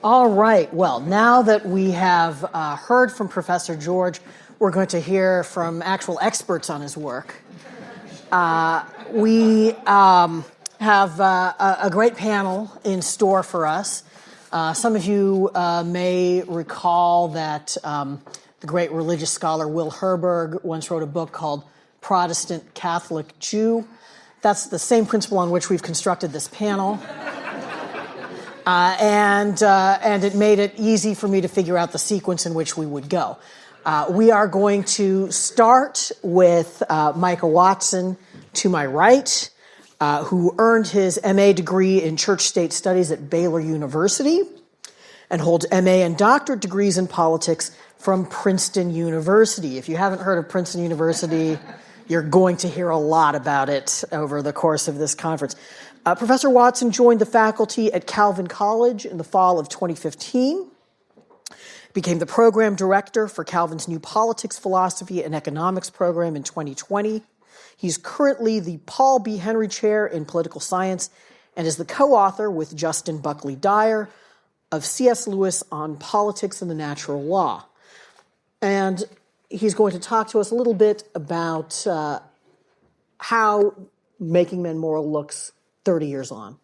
All right. Well, now that we have heard from Professor George, we're going to hear from actual experts on his work. We have a great panel in store for us. Some of you may recall that the great religious scholar Will Herberg once wrote a book called Protestant Catholic Jew. That's the same principle on which we've constructed this panel. And it made it easy for me to figure out the sequence in which we would go. We are going to start with Micah Watson to my right, who earned his MA degree in Church-State Studies at Baylor University and holds MA and doctorate degrees in politics from Princeton University. If you haven't heard of Princeton University, you're going to hear a lot about it over the course of this conference. Professor Watson joined the faculty at Calvin College in the fall of 2015, became the program director for Calvin's new politics, philosophy, and economics program in 2020. He's currently the Paul B. Henry Chair in Political Science and is the co-author with Justin Buckley Dyer of C.S. Lewis on Politics and the Natural Law. And he's going to talk to us a little bit about how Making Men Moral looks 30 years on.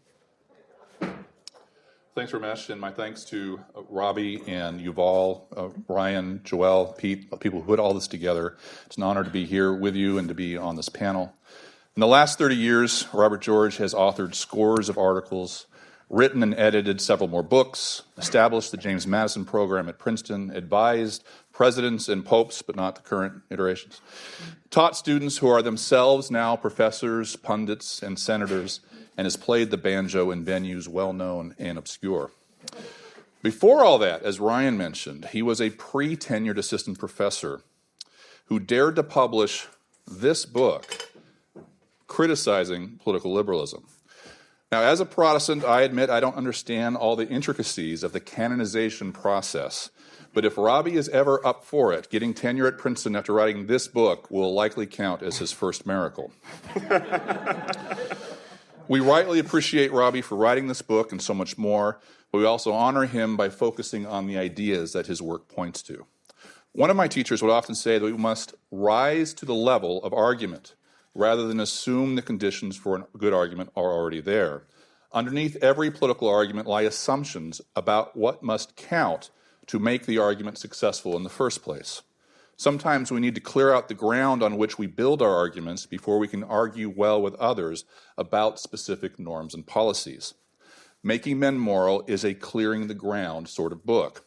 Thanks, Ramesh, and my thanks to Robbie and Yuval, Ryan, Joel, Pete, people who put all this together. It's an honor to be here with you and to be on this panel. In the last 30 years, Robert George has authored scores of articles, written and edited several more books, established the James Madison program at Princeton, advised presidents and popes, but not the current iterations, taught students who are themselves now professors, pundits, and senators, and has played the banjo in venues well-known and obscure. Before all that, as Ryan mentioned, he was a pre-tenured assistant professor who dared to publish this book criticizing political liberalism. Now, as a Protestant, I admit I don't understand all the intricacies of the canonization process, but if Robbie is ever up for it, getting tenure at Princeton after writing this book will likely count as his first miracle. We rightly appreciate Robbie for writing this book and so much more, but we also honor him by focusing on the ideas that his work points to. One of my teachers would often say that we must rise to the level of argument rather than assume the conditions for a good argument are already there. Underneath every political argument lie assumptions about what must count to make the argument successful in the first place. Sometimes we need to clear out the ground on which we build our arguments before we can argue well with others about specific norms and policies. Making Men Moral is a clearing the ground sort of book.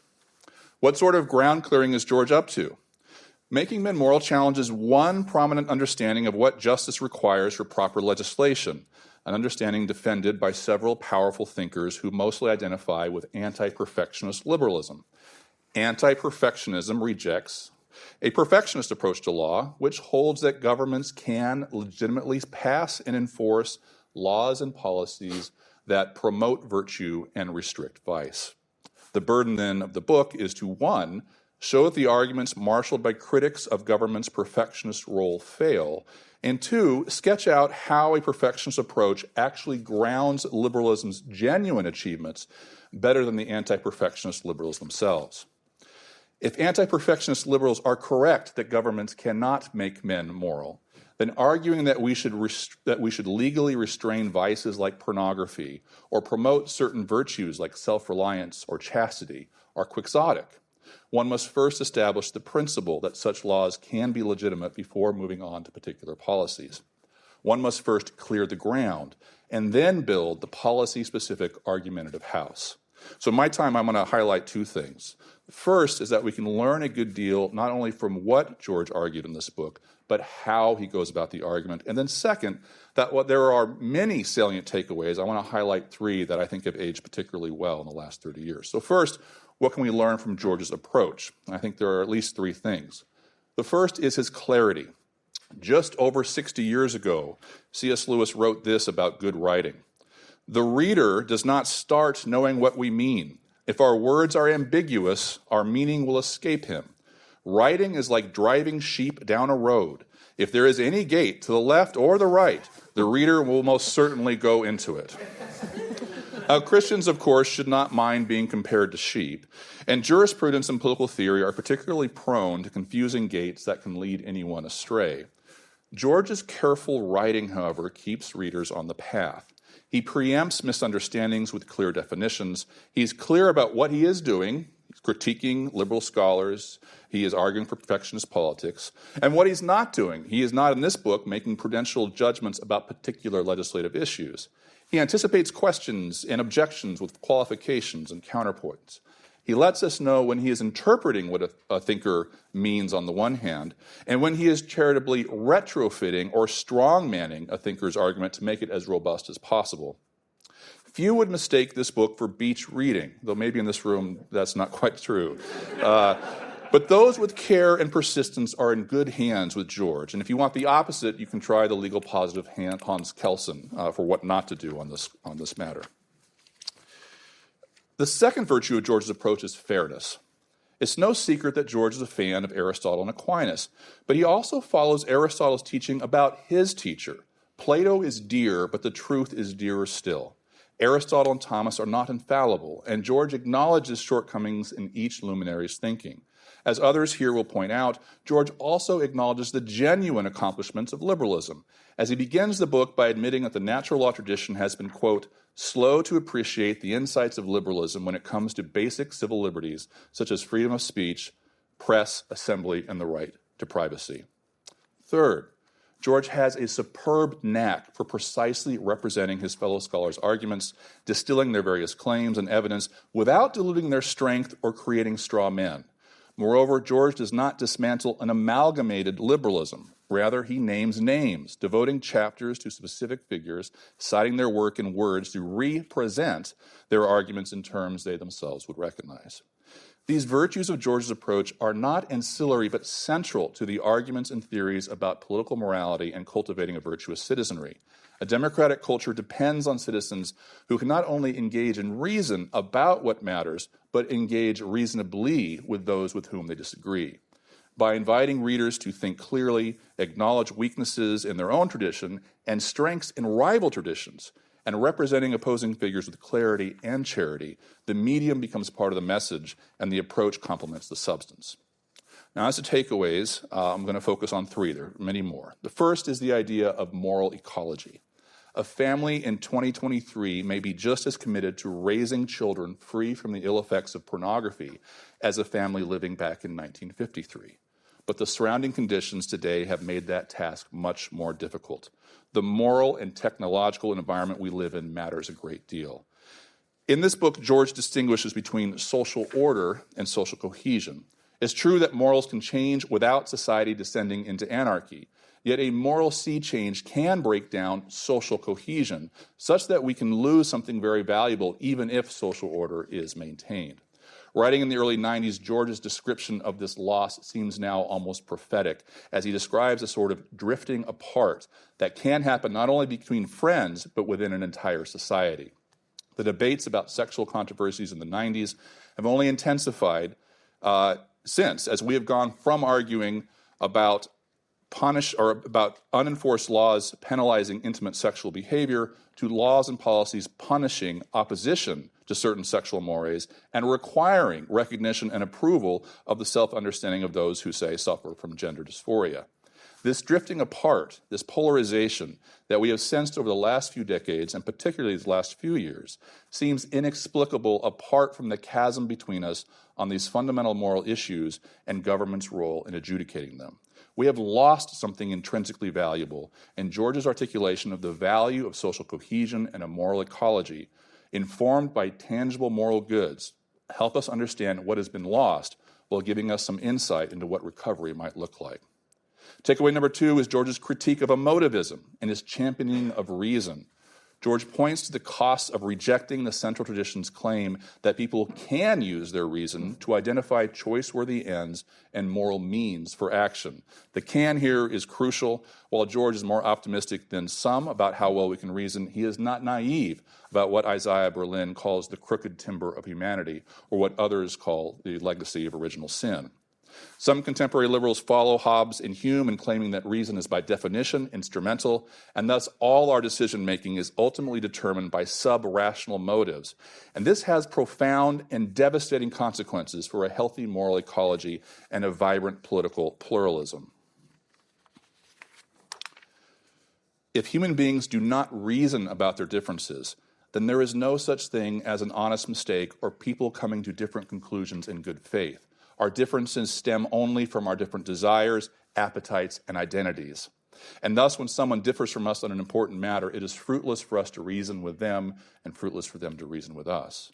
What sort of ground clearing is George up to? Making Men Moral challenges one prominent understanding of what justice requires for proper legislation, an understanding defended by several powerful thinkers who mostly identify with anti-perfectionist liberalism. Anti-perfectionism rejects a perfectionist approach to law, which holds that governments can legitimately pass and enforce laws and policies that promote virtue and restrict vice. The burden, then, of the book is to, one, show that the arguments marshaled by critics of government's perfectionist role fail, and two, sketch out how a perfectionist approach actually grounds liberalism's genuine achievements better than the anti-perfectionist liberals themselves. If anti-perfectionist liberals are correct that governments cannot make men moral, then arguing that we should legally restrain vices like pornography or promote certain virtues like self-reliance or chastity are quixotic. One must first establish the principle that such laws can be legitimate before moving on to particular policies. One must first clear the ground and then build the policy-specific argumentative house. So in my time, I'm going to highlight two things. First is that we can learn a good deal not only from what George argued in this book, but how he goes about the argument. And then second, that there are many salient takeaways. I want to highlight three that I think have aged particularly well in the last 30 years. So first, what can we learn from George's approach? I think there are at least three things. The first is his clarity. Just over 60 years ago, C.S. Lewis wrote this about good writing. The reader does not start knowing what we mean. If our words are ambiguous, our meaning will escape him. Writing is like driving sheep down a road. If there is any gate to the left or the right, the reader will most certainly go into it. Christians, of course, should not mind being compared to sheep, and jurisprudence and political theory are particularly prone to confusing gates that can lead anyone astray. George's careful writing, however, keeps readers on the path. He preempts misunderstandings with clear definitions. He's clear about what he is doing. He's critiquing liberal scholars. He is arguing for perfectionist politics. And what he's not doing. He is not, in this book, making prudential judgments about particular legislative issues. He anticipates questions and objections with qualifications and counterpoints. He lets us know when he is interpreting what a thinker means on the one hand, and when he is charitably retrofitting or strongmanning a thinker's argument to make it as robust as possible. Few would mistake this book for beach reading, though maybe in this room that's not quite true. But those with care and persistence are in good hands with George. And if you want the opposite, you can try the legal positive Hans Kelsen for what not to do on this matter. The second virtue of George's approach is fairness. It's no secret that George is a fan of Aristotle and Aquinas, but he also follows Aristotle's teaching about his teacher. Plato is dear, but the truth is dearer still. Aristotle and Thomas are not infallible, and George acknowledges shortcomings in each luminary's thinking. As others here will point out, George also acknowledges the genuine accomplishments of liberalism, as he begins the book by admitting that the natural law tradition has been, quote, slow to appreciate the insights of liberalism when it comes to basic civil liberties, such as freedom of speech, press, assembly, and the right to privacy. Third, George has a superb knack for precisely representing his fellow scholars' arguments, distilling their various claims and evidence without diluting their strength or creating straw men. Moreover, George does not dismantle an amalgamated liberalism. Rather, he names names, devoting chapters to specific figures, citing their work in words to represent their arguments in terms they themselves would recognize. These virtues of George's approach are not ancillary but central to the arguments and theories about political morality and cultivating a virtuous citizenry. A democratic culture depends on citizens who can not only engage in reason about what matters, but engage reasonably with those with whom they disagree. By inviting readers to think clearly, acknowledge weaknesses in their own tradition and strengths in rival traditions, and representing opposing figures with clarity and charity, the medium becomes part of the message and the approach complements the substance. Now, as to takeaways, I'm going to focus on three. There are many more. The first is the idea of moral ecology. A family in 2023 may be just as committed to raising children free from the ill effects of pornography as a family living back in 1953. But the surrounding conditions today have made that task much more difficult. The moral and technological environment we live in matters a great deal. In this book, George distinguishes between social order and social cohesion. It's true that morals can change without society descending into anarchy. Yet a moral sea change can break down social cohesion, such that we can lose something very valuable even if social order is maintained. Writing in the early 90s, George's description of this loss seems now almost prophetic, as he describes a sort of drifting apart that can happen not only between friends, but within an entire society. The debates about sexual controversies in the 90s have only intensified since, as we have gone from arguing about unenforced laws penalizing intimate sexual behavior to laws and policies punishing opposition to certain sexual mores and requiring recognition and approval of the self-understanding of those who say suffer from gender dysphoria. This drifting apart, this polarization that we have sensed over the last few decades, and particularly these last few years, seems inexplicable apart from the chasm between us on these fundamental moral issues and government's role in adjudicating them. We have lost something intrinsically valuable, and George's articulation of the value of social cohesion and a moral ecology, informed by tangible moral goods, help us understand what has been lost while giving us some insight into what recovery might look like. Takeaway number 2 is George's critique of emotivism and his championing of reason. George points to the costs of rejecting the central tradition's claim that people can use their reason to identify choice-worthy ends and moral means for action. The can here is crucial. While George is more optimistic than some about how well we can reason, he is not naive about what Isaiah Berlin calls the crooked timber of humanity, or what others call the legacy of original sin. Some contemporary liberals follow Hobbes and Hume in claiming that reason is by definition instrumental, and thus all our decision-making is ultimately determined by sub-rational motives. And this has profound and devastating consequences for a healthy moral ecology and a vibrant political pluralism. If human beings do not reason about their differences, then there is no such thing as an honest mistake or people coming to different conclusions in good faith. Our differences stem only from our different desires, appetites, and identities. And thus, when someone differs from us on an important matter, it is fruitless for us to reason with them and fruitless for them to reason with us.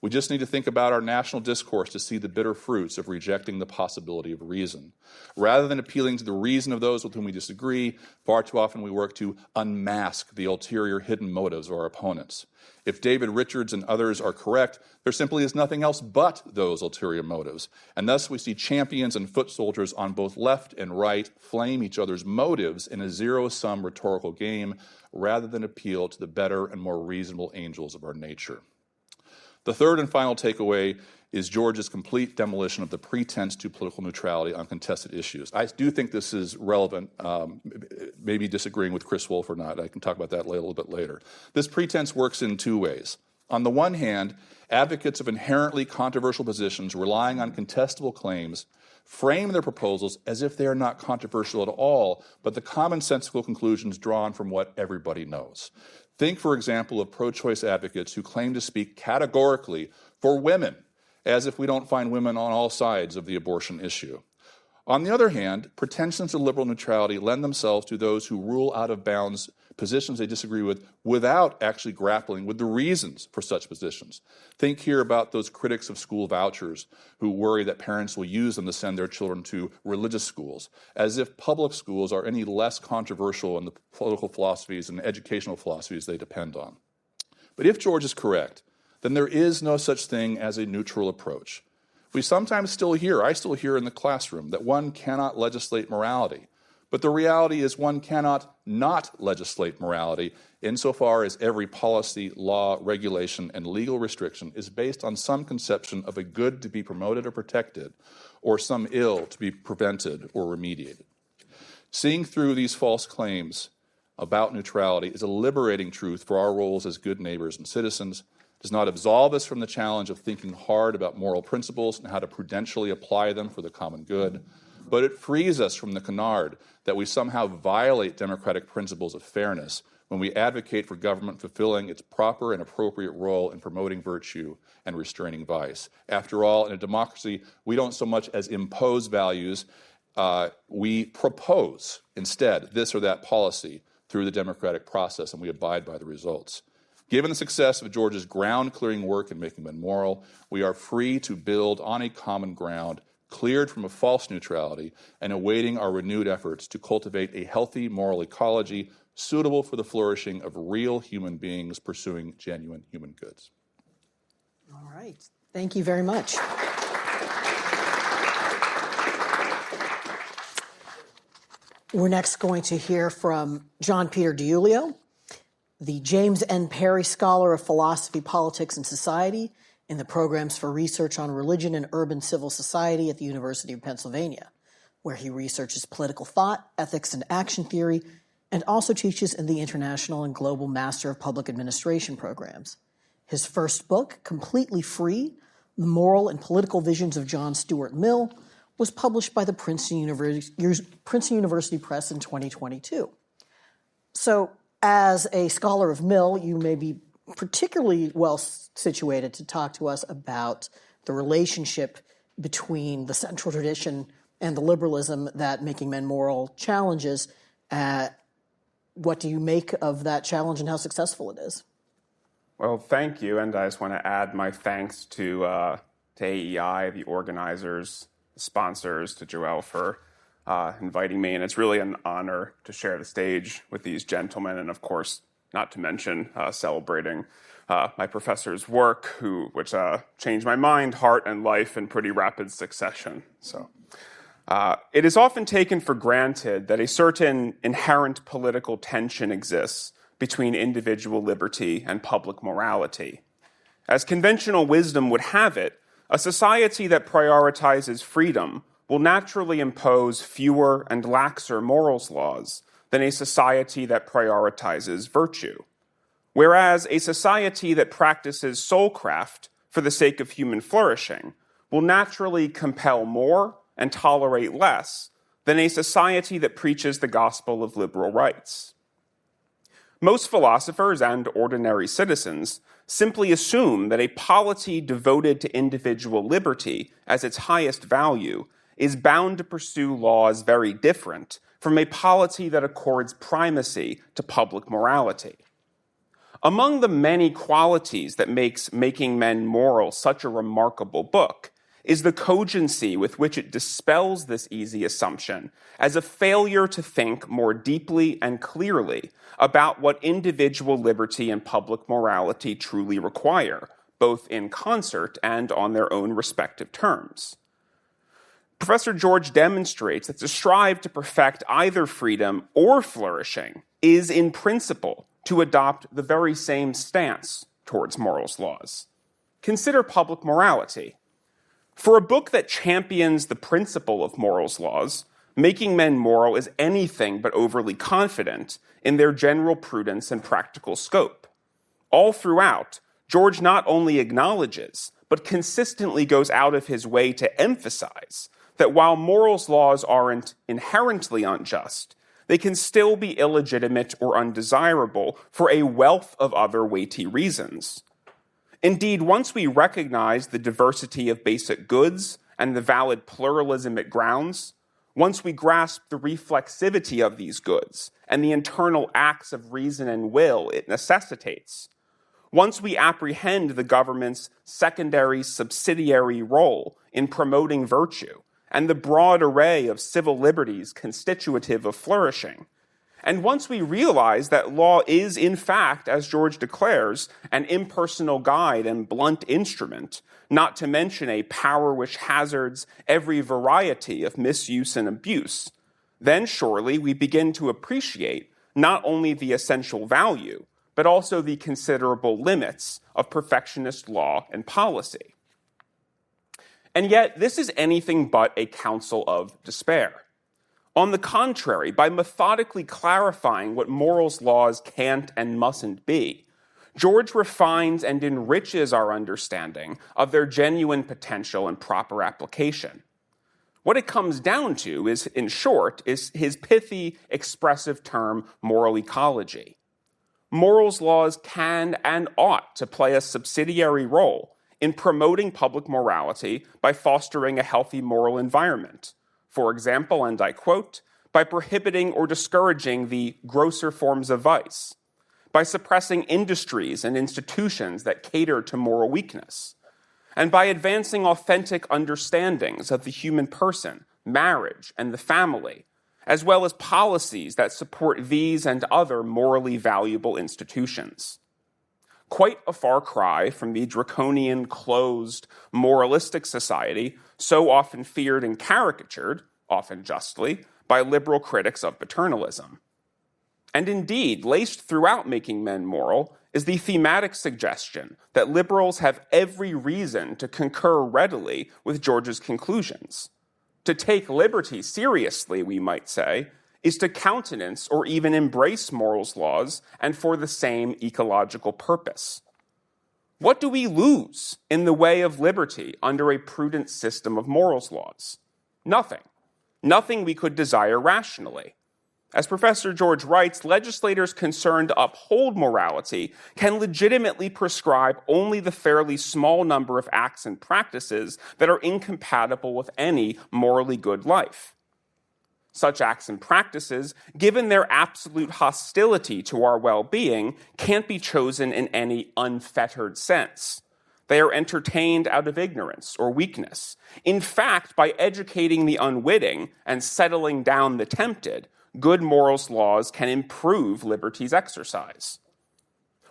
We just need to think about our national discourse to see the bitter fruits of rejecting the possibility of reason. Rather than appealing to the reason of those with whom we disagree, far too often we work to unmask the ulterior hidden motives of our opponents. If David Richards and others are correct, there simply is nothing else but those ulterior motives. And thus we see champions and foot soldiers on both left and right flame each other's motives in a zero-sum rhetorical game rather than appeal to the better and more reasonable angels of our nature. The third and final takeaway is George's complete demolition of the pretense to political neutrality on contested issues. I do think this is relevant, maybe disagreeing with Chris Wolf or not. I can talk about that a little bit later. This pretense works in two ways. On the one hand, advocates of inherently controversial positions relying on contestable claims frame their proposals as if they are not controversial at all, but the commonsensical conclusions drawn from what everybody knows. Think, for example, of pro-choice advocates who claim to speak categorically for women, as if we don't find women on all sides of the abortion issue. On the other hand, pretensions to liberal neutrality lend themselves to those who rule out of bounds positions they disagree with without actually grappling with the reasons for such positions. Think here about those critics of school vouchers who worry that parents will use them to send their children to religious schools, as if public schools are any less controversial in the political philosophies and educational philosophies they depend on. But if George is correct, then there is no such thing as a neutral approach. We sometimes still hear, I still hear in the classroom, that one cannot legislate morality. But the reality is one cannot not legislate morality insofar as every policy, law, regulation, and legal restriction is based on some conception of a good to be promoted or protected, or some ill to be prevented or remediated. Seeing through these false claims about neutrality is a liberating truth for our roles as good neighbors and citizens. It does not absolve us from the challenge of thinking hard about moral principles and how to prudentially apply them for the common good, but it frees us from the canard that we somehow violate democratic principles of fairness when we advocate for government fulfilling its proper and appropriate role in promoting virtue and restraining vice. After all, in a democracy, we don't so much as impose values, we propose instead this or that policy through the democratic process, and we abide by the results. Given the success of George's ground-clearing work in making men moral, we are free to build on a common ground cleared from a false neutrality and awaiting our renewed efforts to cultivate a healthy moral ecology suitable for the flourishing of real human beings pursuing genuine human goods. All right. Thank you very much. We're next going to hear from John Peter DiIulio, the James N. Perry Scholar of Philosophy, Politics, and Society in the Programs for Research on Religion and Urban Civil Society at the University of Pennsylvania, where he researches political thought, ethics, and action theory, and also teaches in the International and Global Master of Public Administration programs. His first book, Completely Free, The Moral and Political Visions of John Stuart Mill, was published by the Princeton University Press in 2022. So, as a scholar of Mill, you may be particularly well situated to talk to us about the relationship between the central tradition and the liberalism that Making Men Moral challenges. What do you make of that challenge and how successful it is? Well, thank you, and I just want to add my thanks to AEI, the organizers, the sponsors, to Joelle for inviting me, and it's really an honor to share the stage with these gentlemen, and of course, not to mention celebrating my professor's work, which changed my mind, heart, and life in pretty rapid succession. So, it is often taken for granted that a certain inherent political tension exists between individual liberty and public morality. As conventional wisdom would have it, a society that prioritizes freedom will naturally impose fewer and laxer morals laws than a society that prioritizes virtue. Whereas a society that practices soulcraft for the sake of human flourishing will naturally compel more and tolerate less than a society that preaches the gospel of liberal rights. Most philosophers and ordinary citizens simply assume that a polity devoted to individual liberty as its highest value is bound to pursue laws very different from a polity that accords primacy to public morality. Among the many qualities that makes Making Men Moral such a remarkable book is the cogency with which it dispels this easy assumption as a failure to think more deeply and clearly about what individual liberty and public morality truly require, both in concert and on their own respective terms. Professor George demonstrates that to strive to perfect either freedom or flourishing is, in principle, to adopt the very same stance towards morals laws. Consider public morality. For a book that champions the principle of morals laws, Making Men Moral is anything but overly confident in their general prudence and practical scope. All throughout, George not only acknowledges, but consistently goes out of his way to emphasize that while morals laws aren't inherently unjust, they can still be illegitimate or undesirable for a wealth of other weighty reasons. Indeed, once we recognize the diversity of basic goods and the valid pluralism it grounds, once we grasp the reflexivity of these goods and the internal acts of reason and will it necessitates, once we apprehend the government's secondary subsidiary role in promoting virtue and the broad array of civil liberties constitutive of flourishing, and once we realize that law is, in fact, as George declares, an impersonal guide and blunt instrument, not to mention a power which hazards every variety of misuse and abuse, then surely we begin to appreciate not only the essential value, but also the considerable limits of perfectionist law and policy. And yet, this is anything but a counsel of despair. On the contrary, by methodically clarifying what morals laws can't and mustn't be, George refines and enriches our understanding of their genuine potential and proper application. What it comes down to is, in short, is his pithy, expressive term, moral ecology. Morals laws can and ought to play a subsidiary role in promoting public morality by fostering a healthy moral environment. For example, and I quote, by prohibiting or discouraging the grosser forms of vice, by suppressing industries and institutions that cater to moral weakness, and by advancing authentic understandings of the human person, marriage, and the family, as well as policies that support these and other morally valuable institutions. Quite a far cry from the draconian, closed, moralistic society so often feared and caricatured, often justly, by liberal critics of paternalism. And indeed, laced throughout Making Men Moral is the thematic suggestion that liberals have every reason to concur readily with George's conclusions. To take liberty seriously, we might say, is to countenance or even embrace morals laws and for the same ecological purpose. What do we lose in the way of liberty under a prudent system of morals laws? Nothing. Nothing we could desire rationally. As Professor George writes, legislators concerned to uphold morality can legitimately prescribe only the fairly small number of acts and practices that are incompatible with any morally good life. Such acts and practices, given their absolute hostility to our well-being, can't be chosen in any unfettered sense. They are entertained out of ignorance or weakness. In fact, by educating the unwitting and settling down the tempted, good morals laws can improve liberty's exercise.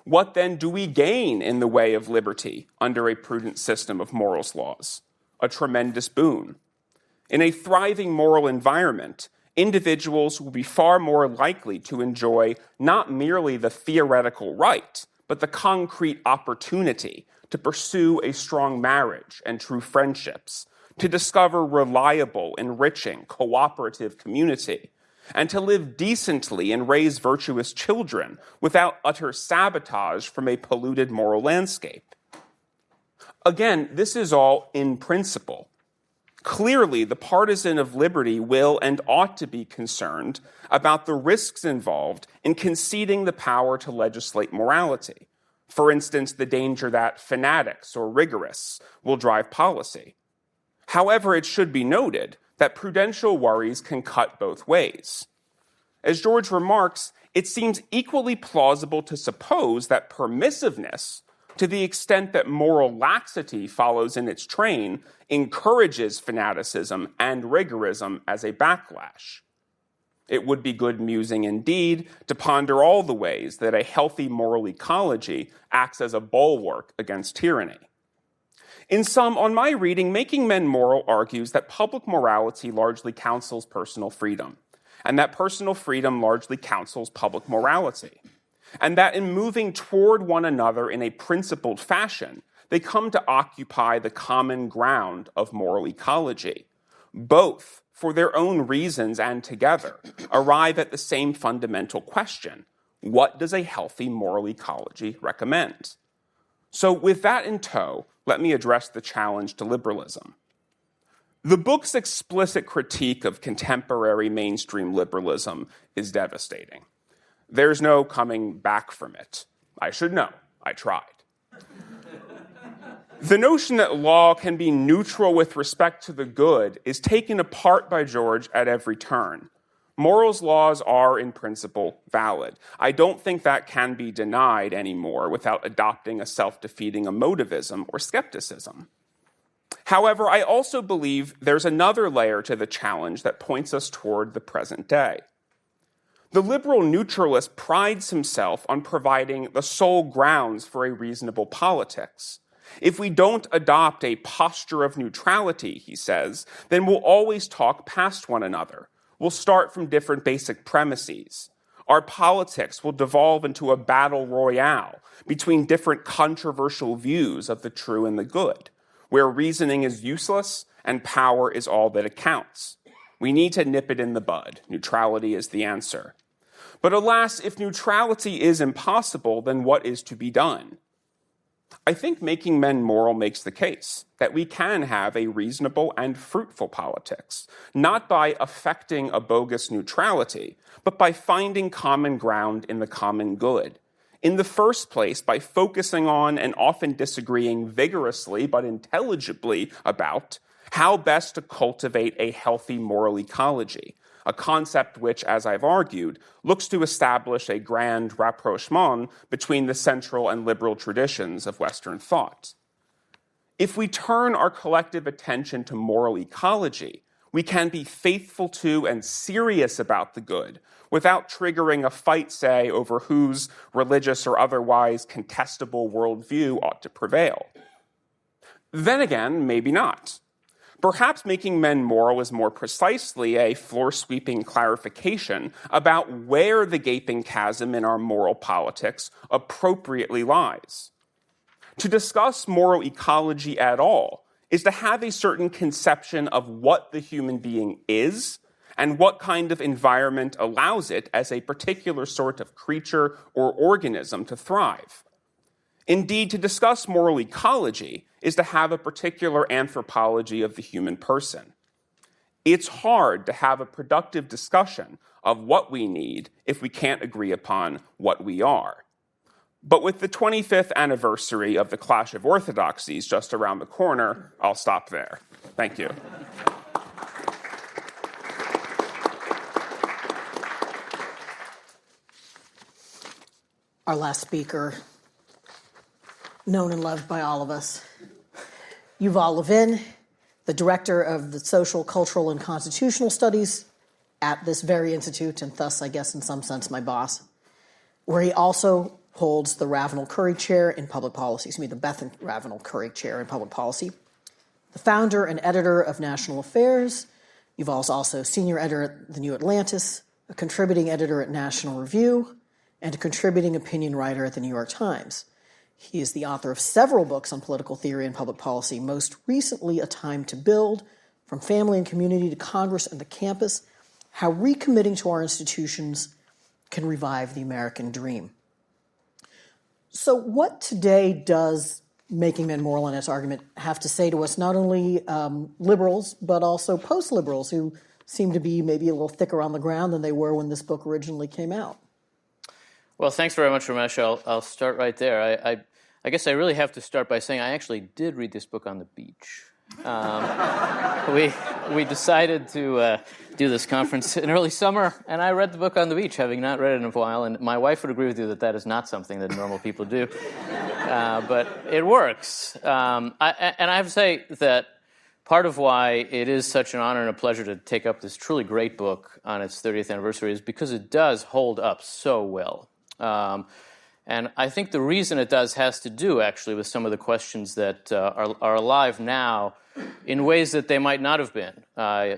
What then do we gain in the way of liberty under a prudent system of morals laws? A tremendous boon. In a thriving moral environment, individuals will be far more likely to enjoy not merely the theoretical right, but the concrete opportunity to pursue a strong marriage and true friendships, to discover reliable, enriching, cooperative community, and to live decently and raise virtuous children without utter sabotage from a polluted moral landscape. Again, this is all in principle. Clearly, the partisan of liberty will and ought to be concerned about the risks involved in conceding the power to legislate morality. For instance, the danger that fanatics or rigorists will drive policy. However, it should be noted that prudential worries can cut both ways. As George remarks, it seems equally plausible to suppose that permissiveness, to the extent that moral laxity follows in its train, encourages fanaticism and rigorism as a backlash. It would be good musing indeed to ponder all the ways that a healthy moral ecology acts as a bulwark against tyranny. In sum, on my reading, Making Men Moral argues that public morality largely counsels personal freedom, and that personal freedom largely counsels public morality, and that in moving toward one another in a principled fashion, they come to occupy the common ground of moral ecology. Both, for their own reasons and together, arrive at the same fundamental question: what does a healthy moral ecology recommend? So with that in tow, let me address the challenge to liberalism. The book's explicit critique of contemporary mainstream liberalism is devastating. There's no coming back from it. I should know. I tried. The notion that law can be neutral with respect to the good is taken apart by George at every turn. Morals laws are, in principle, valid. I don't think that can be denied anymore without adopting a self-defeating emotivism or skepticism. However, I also believe there's another layer to the challenge that points us toward the present day. The liberal neutralist prides himself on providing the sole grounds for a reasonable politics. If we don't adopt a posture of neutrality, he says, then we'll always talk past one another. We'll start from different basic premises. Our politics will devolve into a battle royale between different controversial views of the true and the good, where reasoning is useless and power is all that accounts. We need to nip it in the bud. Neutrality is the answer. But alas, if neutrality is impossible, then what is to be done? I think Making Men Moral makes the case that we can have a reasonable and fruitful politics, not by affecting a bogus neutrality, but by finding common ground in the common good. In the first place, by focusing on and often disagreeing vigorously but intelligibly about how best to cultivate a healthy moral ecology, a concept which, as I've argued, looks to establish a grand rapprochement between the central and liberal traditions of Western thought. If we turn our collective attention to moral ecology, we can be faithful to and serious about the good without triggering a fight, say, over whose religious or otherwise contestable worldview ought to prevail. Then again, maybe not. Perhaps Making Men Moral is more precisely a floor-sweeping clarification about where the gaping chasm in our moral politics appropriately lies. To discuss moral ecology at all is to have a certain conception of what the human being is and what kind of environment allows it as a particular sort of creature or organism to thrive. Indeed, to discuss moral ecology is to have a particular anthropology of the human person. It's hard to have a productive discussion of what we need if we can't agree upon what we are. But with the 25th anniversary of the Clash of Orthodoxies just around the corner, I'll stop there. Thank you. Our last speaker, known and loved by all of us, Yuval Levin, the director of the Social, Cultural, and Constitutional Studies at this very institute, and thus, I guess, in some sense, my boss, where he also holds the Ravenel-Curry Chair in Public Policy, the Bethan Ravenel-Curry Chair in Public Policy. The founder and editor of National Affairs, Yuval's also senior editor at The New Atlantis, a contributing editor at National Review, and a contributing opinion writer at The New York Times. He is the author of several books on political theory and public policy, most recently A Time to Build, From Family and Community to Congress and the Campus, How Recommitting to Our Institutions Can Revive the American Dream. So what today does Making Men Moral and its argument have to say to us, not only liberals, but also post-liberals who seem to be maybe a little thicker on the ground than they were when this book originally came out? Well, thanks very much, Ramesh. I'll start right there. I guess I really have to start by saying I actually did read this book on the beach. We decided to do this conference in early summer, and I read the book on the beach, having not read it in a while. And my wife would agree with you that that is not something that normal people do, but it works. And I have to say that part of why it is such an honor and a pleasure to take up this truly great book on its 30th anniversary is because it does hold up so well. And I think the reason it does has to do, actually, with some of the questions that are alive now in ways that they might not have been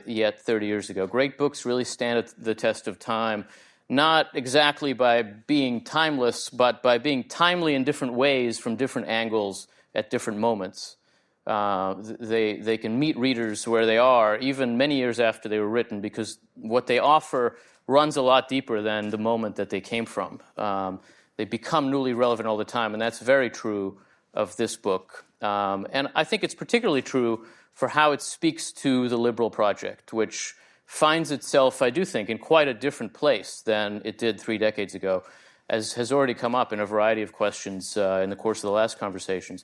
yet 30 years ago. Great books really stand at the test of time, not exactly by being timeless, but by being timely in different ways from different angles at different moments. They can meet readers where they are, even many years after they were written, because what they offer runs a lot deeper than the moment that they came from. They become newly relevant all the time, and that's very true of this book. And I think it's particularly true for how it speaks to the liberal project, which finds itself, I do think, in quite a different place than it did 3 decades ago, as has already come up in a variety of questions in the course of the last conversations.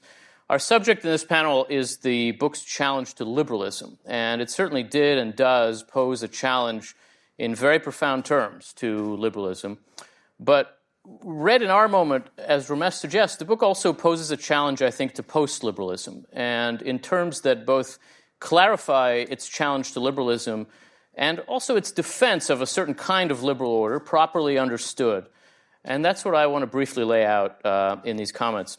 Our subject in this panel is the book's challenge to liberalism, and it certainly did and does pose a challenge in very profound terms to liberalism. But read in our moment, as Ramesh suggests, the book also poses a challenge, I think, to post-liberalism, and in terms that both clarify its challenge to liberalism and also its defense of a certain kind of liberal order, properly understood. And that's what I want to briefly lay out in these comments.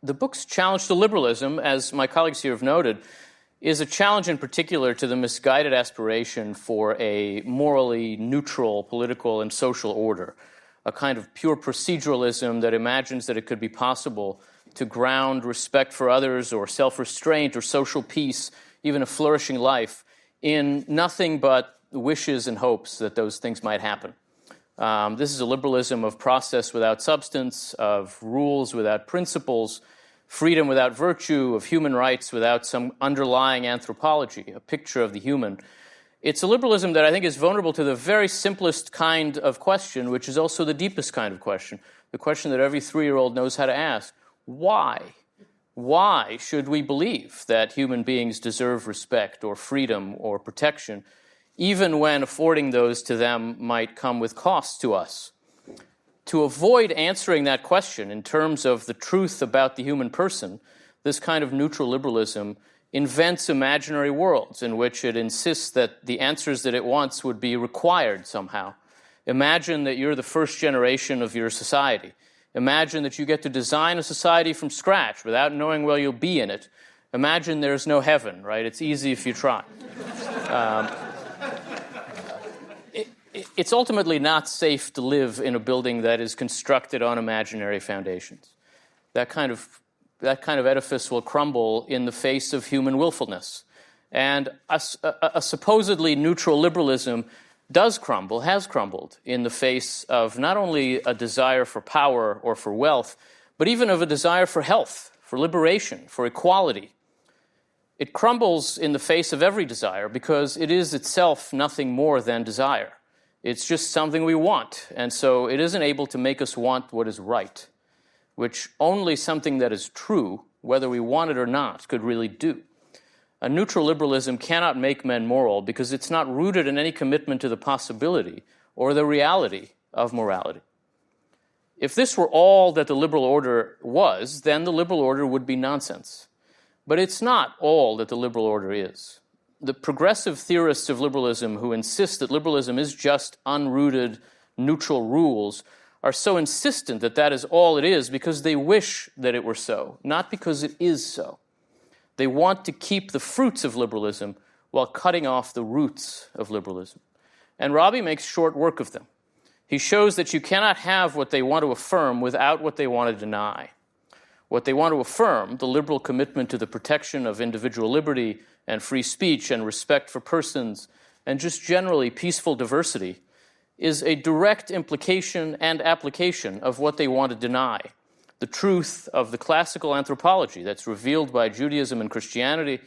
The book's challenge to liberalism, as my colleagues here have noted, is a challenge in particular to the misguided aspiration for a morally neutral political and social order, a kind of pure proceduralism that imagines that it could be possible to ground respect for others or self-restraint or social peace, even a flourishing life, in nothing but wishes and hopes that those things might happen. This is a liberalism of process without substance, of rules without principles, freedom without virtue, of human rights without some underlying anthropology, a picture of the human. It's a liberalism that I think is vulnerable to the very simplest kind of question, which is also the deepest kind of question, the question that every 3-year-old knows how to ask. Why? Why should we believe that human beings deserve respect or freedom or protection, even when affording those to them might come with costs to us? To avoid answering that question in terms of the truth about the human person, this kind of neutral liberalism invents imaginary worlds in which it insists that the answers that it wants would be required somehow. Imagine that you're the first generation of your society. Imagine that you get to design a society from scratch without knowing where you'll be in it. Imagine there's no heaven, right? It's easy if you try. It's ultimately not safe to live in a building that is constructed on imaginary foundations. That kind of edifice will crumble in the face of human willfulness. And a supposedly neutral liberalism does crumble, has crumbled, in the face of not only a desire for power or for wealth, but even of a desire for health, for liberation, for equality. It crumbles in the face of every desire because it is itself nothing more than desire. It's just something we want, and so it isn't able to make us want what is right, which only something that is true, whether we want it or not, could really do. A neutral liberalism cannot make men moral because it's not rooted in any commitment to the possibility or the reality of morality. If this were all that the liberal order was, then the liberal order would be nonsense. But it's not all that the liberal order is. The progressive theorists of liberalism who insist that liberalism is just unrooted, neutral rules are so insistent that that is all it is because they wish that it were so, not because it is so. They want to keep the fruits of liberalism while cutting off the roots of liberalism. And Robbie makes short work of them. He shows that you cannot have what they want to affirm without what they want to deny. What they want to affirm, the liberal commitment to the protection of individual liberty and free speech and respect for persons and just generally peaceful diversity, is a direct implication and application of what they want to deny, the truth of the classical anthropology that's revealed by Judaism and Christianity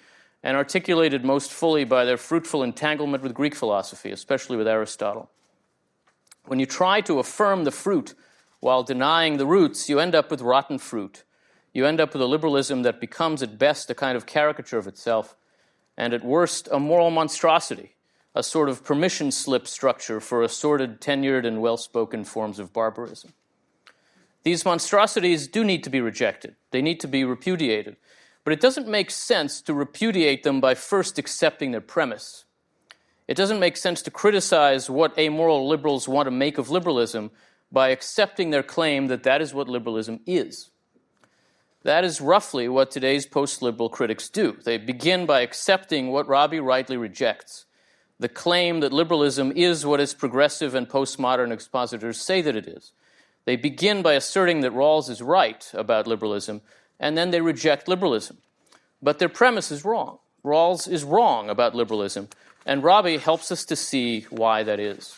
and articulated most fully by their fruitful entanglement with Greek philosophy, especially with Aristotle. When you try to affirm the fruit while denying the roots, you end up with rotten fruit. You end up with a liberalism that becomes at best a kind of caricature of itself, and at worst a moral monstrosity, a sort of permission slip structure for assorted, tenured, and well-spoken forms of barbarism. These monstrosities do need to be rejected. They need to be repudiated. But it doesn't make sense to repudiate them by first accepting their premise. It doesn't make sense to criticize what amoral liberals want to make of liberalism by accepting their claim that that is what liberalism is. That is roughly what today's post-liberal critics do. They begin by accepting what Robbie rightly rejects, the claim that liberalism is what its progressive and postmodern expositors say that it is. They begin by asserting that Rawls is right about liberalism, and then they reject liberalism. But their premise is wrong. Rawls is wrong about liberalism, and Robbie helps us to see why that is.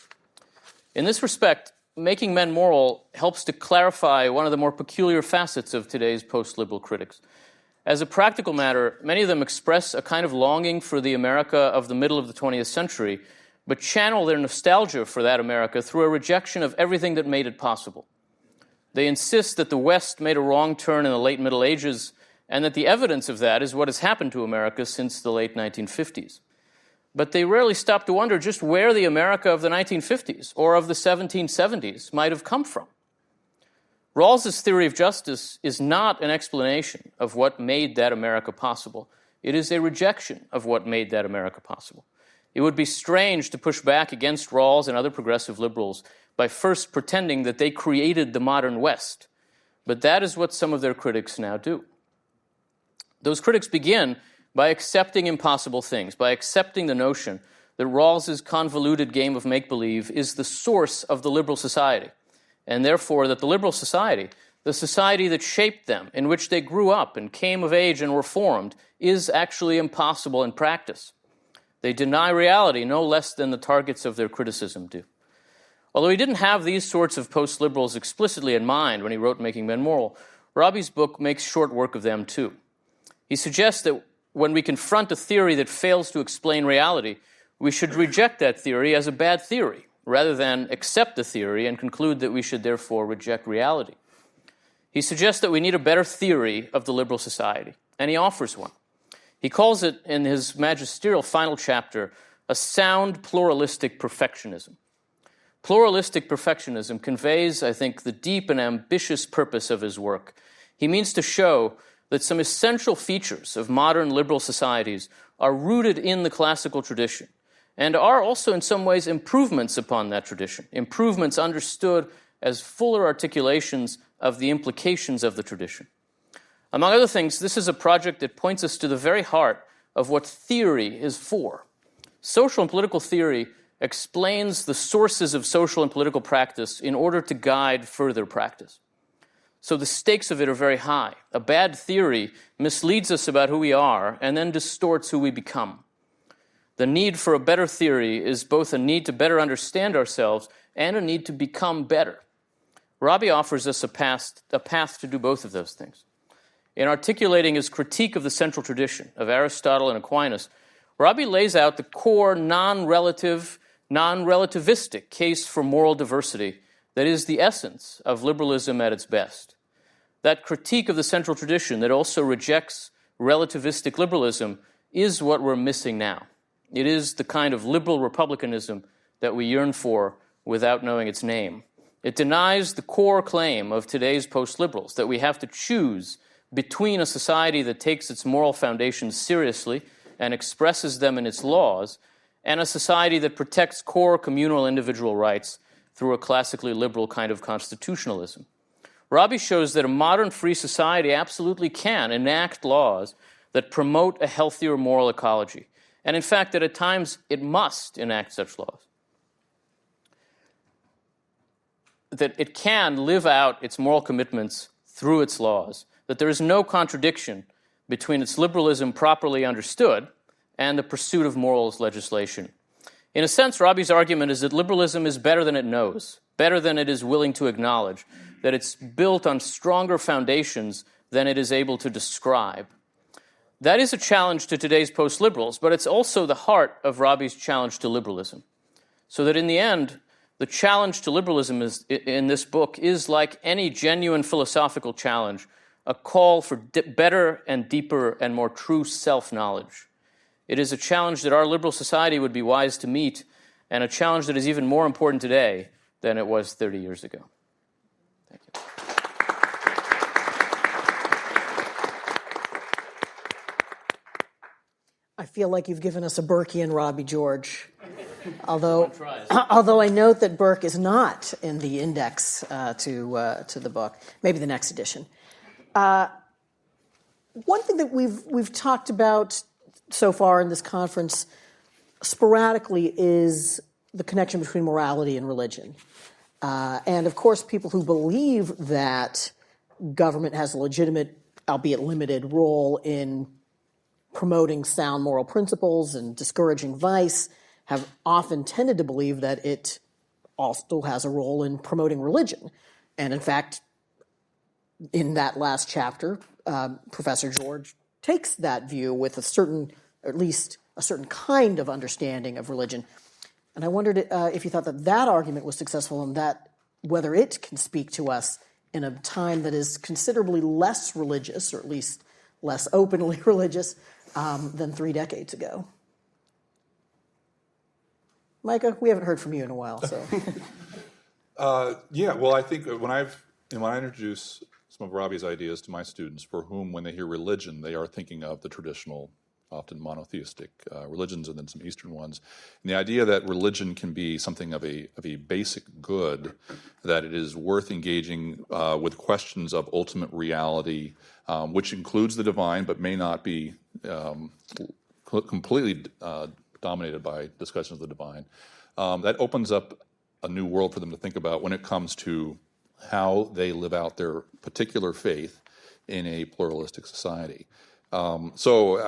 In this respect, Making Men Moral helps to clarify one of the more peculiar facets of today's post-liberal critics. As a practical matter, many of them express a kind of longing for the America of the middle of the 20th century, but channel their nostalgia for that America through a rejection of everything that made it possible. They insist that the West made a wrong turn in the late Middle Ages, and that the evidence of that is what has happened to America since the late 1950s. But they rarely stop to wonder just where the America of the 1950s or of the 1770s might have come from. Rawls's theory of justice is not an explanation of what made that America possible. It is a rejection of what made that America possible. It would be strange to push back against Rawls and other progressive liberals by first pretending that they created the modern West. But that is what some of their critics now do. Those critics begin by accepting impossible things, by accepting the notion that Rawls's convoluted game of make-believe is the source of the liberal society, and therefore that the liberal society, the society that shaped them, in which they grew up and came of age and were formed, is actually impossible in practice. They deny reality no less than the targets of their criticism do. Although he didn't have these sorts of post-liberals explicitly in mind when he wrote Making Men Moral, Robbie's book makes short work of them too. He suggests that when we confront a theory that fails to explain reality, we should reject that theory as a bad theory, rather than accept the theory and conclude that we should therefore reject reality. He suggests that we need a better theory of the liberal society, and he offers one. He calls it, in his magisterial final chapter, a sound pluralistic perfectionism. Pluralistic perfectionism conveys, I think, the deep and ambitious purpose of his work. He means to show that some essential features of modern liberal societies are rooted in the classical tradition and are also in some ways improvements upon that tradition, improvements understood as fuller articulations of the implications of the tradition. Among other things, this is a project that points us to the very heart of what theory is for. Social and political theory explains the sources of social and political practice in order to guide further practice. So the stakes of it are very high. A bad theory misleads us about who we are and then distorts who we become. The need for a better theory is both a need to better understand ourselves and a need to become better. Robbie offers us a path to do both of those things. In articulating his critique of the central tradition of Aristotle and Aquinas, Robbie lays out the core non-relativistic case for moral diversity that is the essence of liberalism at its best. That critique of the central tradition that also rejects relativistic liberalism is what we're missing now. It is the kind of liberal republicanism that we yearn for without knowing its name. It denies the core claim of today's post-liberals that we have to choose between a society that takes its moral foundations seriously and expresses them in its laws and a society that protects core communal individual rights through a classically liberal kind of constitutionalism. Robbie shows that a modern free society absolutely can enact laws that promote a healthier moral ecology, and in fact that at times it must enact such laws. That it can live out its moral commitments through its laws, that there is no contradiction between its liberalism properly understood and the pursuit of morals legislation. In a sense, Robbie's argument is that liberalism is better than it knows, better than it is willing to acknowledge, that it's built on stronger foundations than it is able to describe. That is a challenge to today's post-liberals, but it's also the heart of Robbie's challenge to liberalism. So that in the end, the challenge to liberalism in this book is, like any genuine philosophical challenge, a call for better and deeper and more true self-knowledge. It is a challenge that our liberal society would be wise to meet, and a challenge that is even more important today than it was 30 years ago. Thank you. I feel like you've given us a Burkean Robbie George. Although I note that Burke is not in the index to the book, maybe the next edition. One thing that we've talked about so far in this conference sporadically is the connection between morality and religion. And of course, people who believe that government has a legitimate, albeit limited, role in promoting sound moral principles and discouraging vice have often tended to believe that it also has a role in promoting religion. And in fact, in that last chapter, Professor George takes that view with a certain, or at least a certain kind of understanding of religion. And I wondered if you thought that that argument was successful, and that whether it can speak to us in a time that is considerably less religious, or at least less openly religious, than 3 decades ago. Micah, we haven't heard from you in a while, so. Yeah, well, I think when I introduce some of Robbie's ideas to my students, for whom, when they hear religion, they are thinking of the traditional, often monotheistic religions, and then some Eastern ones. And the idea that religion can be something of a basic good, that it is worth engaging with questions of ultimate reality, which includes the divine, but may not be completely dominated by discussions of the divine. That opens up a new world for them to think about when it comes to how they live out their particular faith in a pluralistic society. So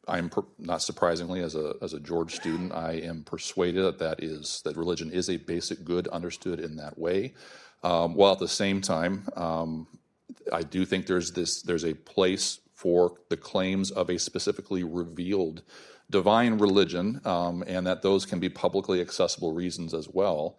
I'm not surprisingly, as a George student, I am persuaded that religion is a basic good understood in that way. While at the same time, I do think there's a place for the claims of a specifically revealed divine religion, and that those can be publicly accessible reasons as well.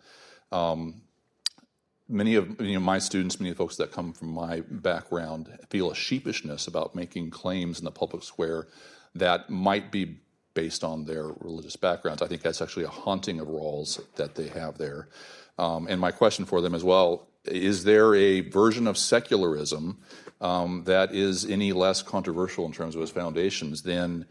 Many of my students, many of the folks that come from my background, feel a sheepishness about making claims in the public square that might be based on their religious backgrounds. I think that's actually a haunting of Rawls that they have there. And my question for them as well, is there a version of secularism that is any less controversial in terms of its foundations than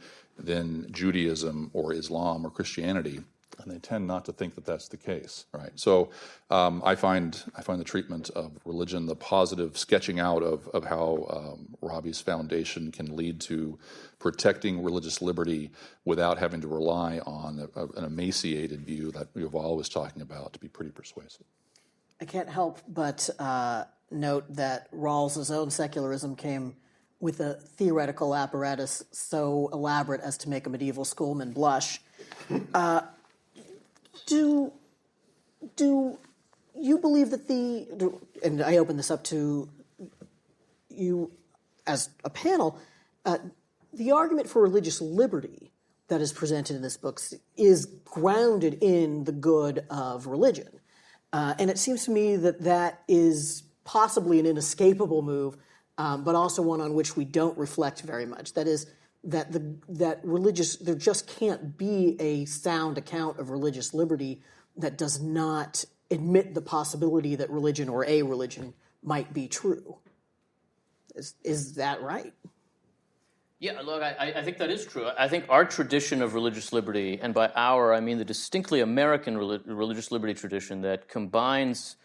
Judaism or Islam or Christianity? And they tend not to think that that's the case, right? So I find the treatment of religion, the positive sketching out of how Robbie's foundation can lead to protecting religious liberty without having to rely on an emaciated view that Yuval was talking about, to be pretty persuasive. I can't help but note that Rawls's own secularism came with a theoretical apparatus so elaborate as to make a medieval schoolman blush. Do you believe that and I open this up to you as a panel, the argument for religious liberty that is presented in this book is grounded in the good of religion. And it seems to me that is possibly an inescapable move, but also one on which we don't reflect very much. That is, that there just can't be a sound account of religious liberty that does not admit the possibility that religion or a religion might be true. Is that right? Yeah, look, I think that is true. I think our tradition of religious liberty, and by our, I mean the distinctly American religious liberty tradition that combines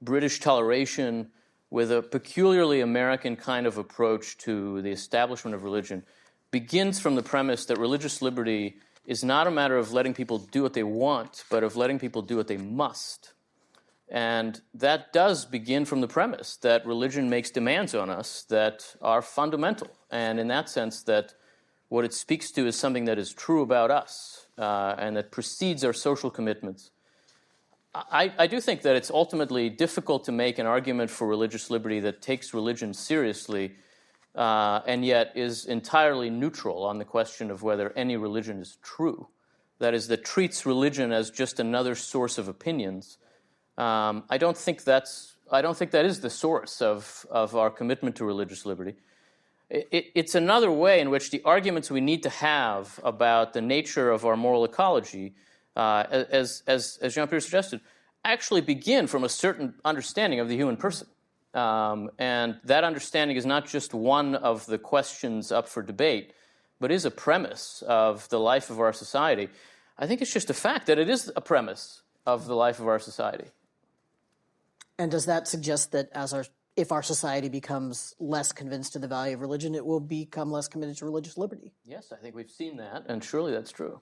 British toleration with a peculiarly American kind of approach to the establishment of religion, begins from the premise that religious liberty is not a matter of letting people do what they want, but of letting people do what they must. And that does begin from the premise that religion makes demands on us that are fundamental. And in that sense, that what it speaks to is something that is true about us and that precedes our social commitments. I do think that it's ultimately difficult to make an argument for religious liberty that takes religion seriously and yet is entirely neutral on the question of whether any religion is true. That is, that treats religion as just another source of opinions. I don't think that is the source of our commitment to religious liberty. It's another way in which the arguments we need to have about the nature of our moral ecology, as Jean-Pierre suggested, actually begin from a certain understanding of the human person. And that understanding is not just one of the questions up for debate, but is a premise of the life of our society. I think it's just a fact that it is a premise of the life of our society. And does that suggest that if our society becomes less convinced of the value of religion, it will become less committed to religious liberty? Yes, I think we've seen that, and surely that's true.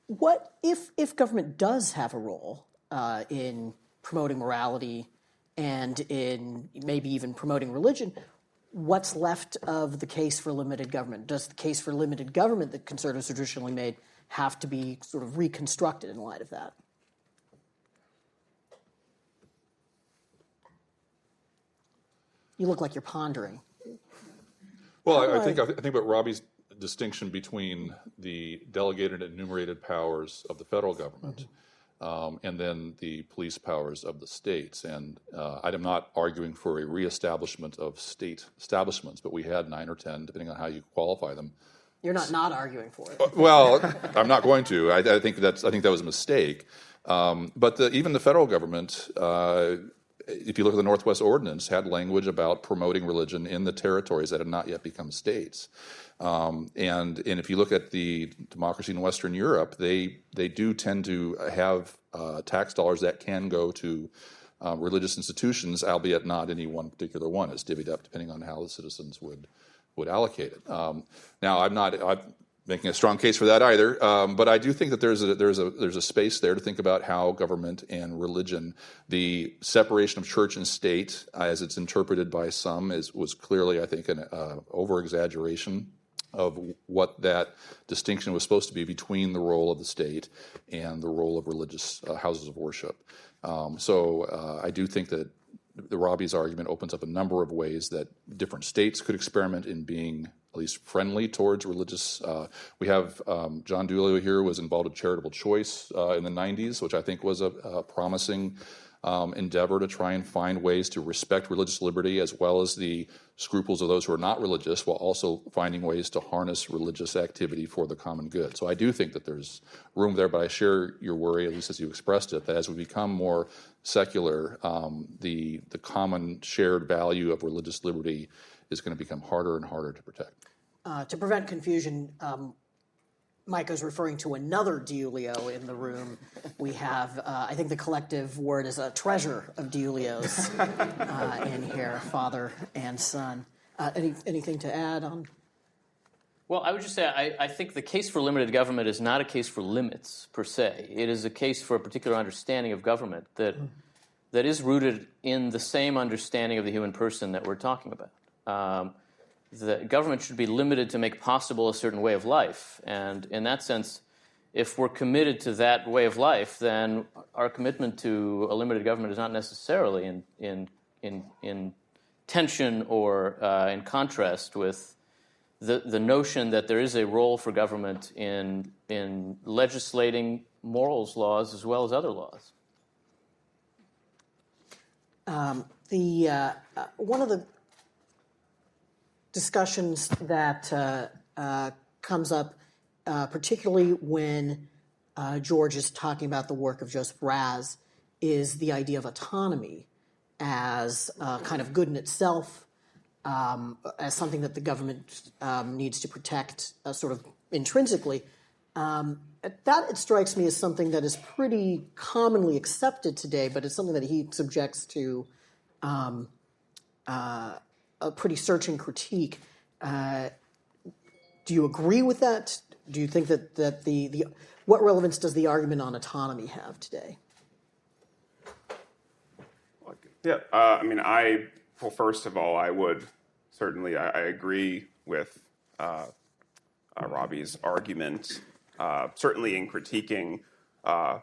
What if government does have a role in promoting morality and in maybe even promoting religion? What's left of the case for limited government? Does the case for limited government that conservatives traditionally made have to be sort of reconstructed in light of that? You look like you're pondering. Well, I think about Robbie's distinction between the delegated and enumerated powers of the federal government and then the police powers of the states. And I'm not arguing for a reestablishment of state establishments, but we had 9 or 10, depending on how you qualify them. You're not arguing for it. Well, I'm not going to. I think that was a mistake. But even the federal government, if you look at the Northwest Ordinance, had language about promoting religion in the territories that had not yet become states. And if you look at the democracy in Western Europe, they do tend to have tax dollars that can go to religious institutions, albeit not any one particular one. It's divvied up depending on how the citizens would allocate it. Now, I'm making a strong case for that either, but I do think that there's a space there to think about how government and religion, the separation of church and state, as it's interpreted by some, was clearly, I think, an over-exaggeration of what that distinction was supposed to be between the role of the state and the role of religious houses of worship. So I do think that the Robbie's argument opens up a number of ways that different states could experiment in being at least friendly towards religious. We have John Doolittle here was involved in charitable choice in the 90s, which I think was a promising endeavor to try and find ways to respect religious liberty as well as the scruples of those who are not religious, while also finding ways to harness religious activity for the common good. So I do think that there's room there, but I share your worry, at least as you expressed it, that as we become more secular, the common shared value of religious liberty is going to become harder and harder to protect. To prevent confusion, Mike is referring to another Diulio in the room. We have, I think the collective word is a treasure of Diulios in here, father and son. Anything to add on? Well, I would just say I think the case for limited government is not a case for limits, per se. It is a case for a particular understanding of government that is rooted in the same understanding of the human person that we're talking about. The government should be limited to make possible a certain way of life. And in that sense, if we're committed to that way of life, then our commitment to a limited government is not necessarily in tension or in contrast with the notion that there is a role for government in legislating morals laws as well as other laws. One of the discussions that comes up, particularly when George is talking about the work of Joseph Raz, is the idea of autonomy as kind of good in itself, as something that the government needs to protect sort of intrinsically. That, it strikes me, as something that is pretty commonly accepted today, but it's something that he subjects to a pretty searching critique. Do you agree with that Do you think that the what relevance does the argument on autonomy have today? Yeah, well, first of all, I would certainly, I agree with Robbie's argument, certainly in critiquing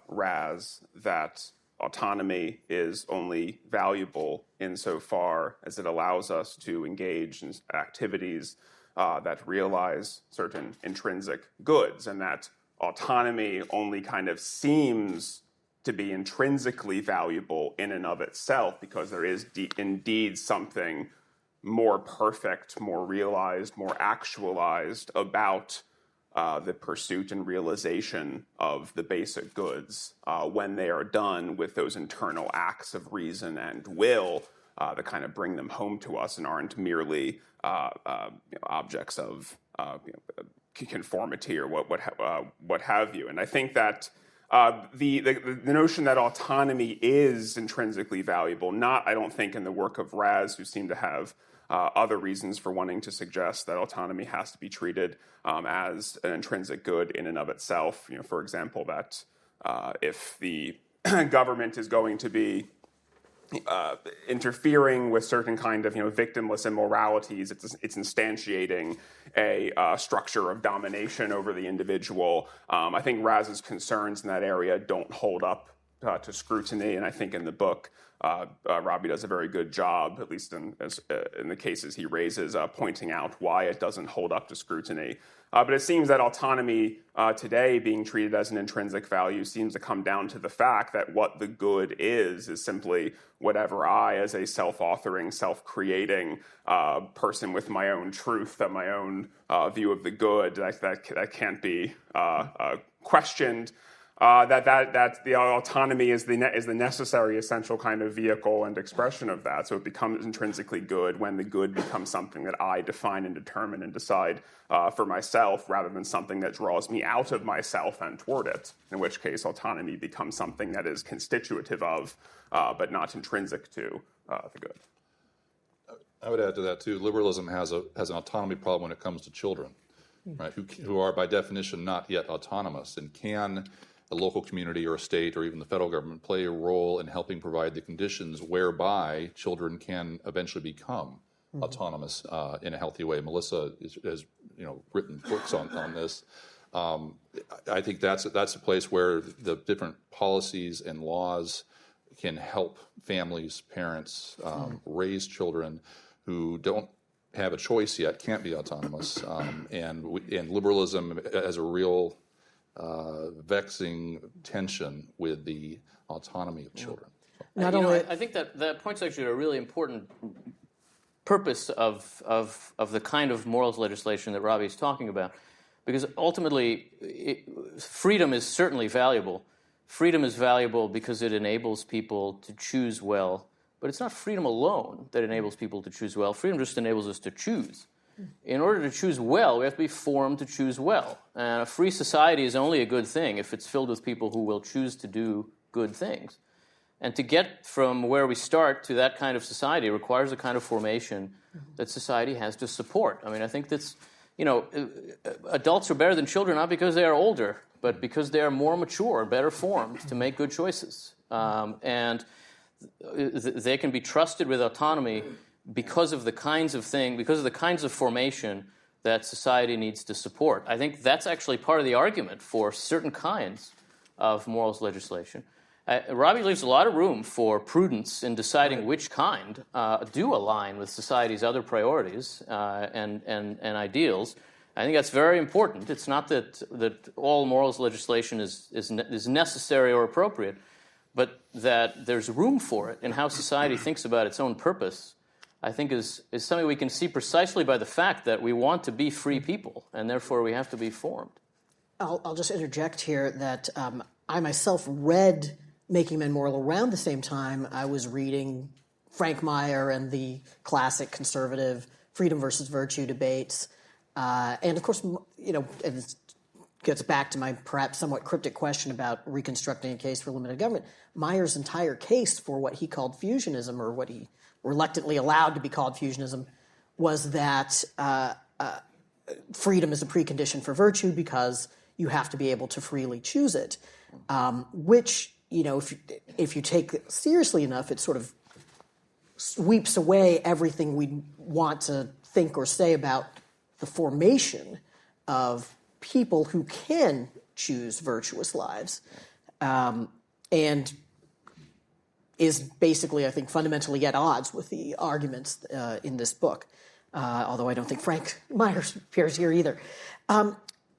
Raz, that autonomy is only valuable insofar as it allows us to engage in activities that realize certain intrinsic goods, and that autonomy only kind of seems to be intrinsically valuable in and of itself because there is indeed something more perfect, more realized, more actualized about the pursuit and realization of the basic goods when they are done with those internal acts of reason and will that kind of bring them home to us and aren't merely objects of conformity or what have you. And I think that the notion that autonomy is intrinsically valuable, not, I don't think, in the work of Raz, who seem to have other reasons for wanting to suggest that autonomy has to be treated as an intrinsic good in and of itself. For example, that if the government is going to be interfering with certain kind of victimless immoralities, it's instantiating a structure of domination over the individual. I think Raz's concerns in that area don't hold up to scrutiny, and I think in the book Robbie does a very good job, at least in the cases he raises, pointing out why it doesn't hold up to scrutiny. But it seems that autonomy today, being treated as an intrinsic value, seems to come down to the fact that what the good is simply whatever I, as a self-authoring, self-creating person with my own truth and my own view of the good, that can't be questioned. That the autonomy is the necessary, essential kind of vehicle and expression of that. So it becomes intrinsically good when the good becomes something that I define and determine and decide for myself, rather than something that draws me out of myself and toward it. In which case, autonomy becomes something that is constitutive of, but not intrinsic to the good. I would add to that too. Liberalism has an autonomy problem when it comes to children, right? Who are by definition not yet autonomous, and can a local community or a state or even the federal government play a role in helping provide the conditions whereby children can eventually become autonomous in a healthy way. Melissa has written books on this. I think that's a place where the different policies and laws can help families, parents raise children who don't have a choice yet, can't be autonomous, and liberalism as a real vexing tension with the autonomy of children. I think that point's actually a really important purpose of the kind of morals legislation that Robbie's talking about, because ultimately freedom is certainly valuable. Freedom is valuable because it enables people to choose well, but it's not freedom alone that enables people to choose well. Freedom just enables us to choose. In order to choose well, we have to be formed to choose well. And a free society is only a good thing if it's filled with people who will choose to do good things. And to get from where we start to that kind of society requires a kind of formation that society has to support. I mean, I think that's, adults are better than children not because they are older, but because they are more mature, better formed to make good choices. And they can be trusted with autonomy because of the kinds of formation that society needs to support. I think that's actually part of the argument for certain kinds of morals legislation. Robbie leaves a lot of room for prudence in deciding which kind do align with society's other priorities and ideals. I think that's very important. It's not that all morals legislation is necessary or appropriate, but that there's room for it in how society thinks about its own purpose. I think is something we can see precisely by the fact that we want to be free people, and therefore we have to be formed. I'll just interject here that I myself read Making Men Moral around the same time I was reading Frank Meyer and the classic conservative freedom versus virtue debates. And of course, it gets back to my perhaps somewhat cryptic question about reconstructing a case for limited government. Meyer's entire case for what he called fusionism, or what he reluctantly allowed to be called fusionism, was that freedom is a precondition for virtue because you have to be able to freely choose it, which, if you take it seriously enough, it sort of sweeps away everything we want to think or say about the formation of people who can choose virtuous lives, and is basically, I think, fundamentally at odds with the arguments in this book, although I don't think Frank Myers appears here either.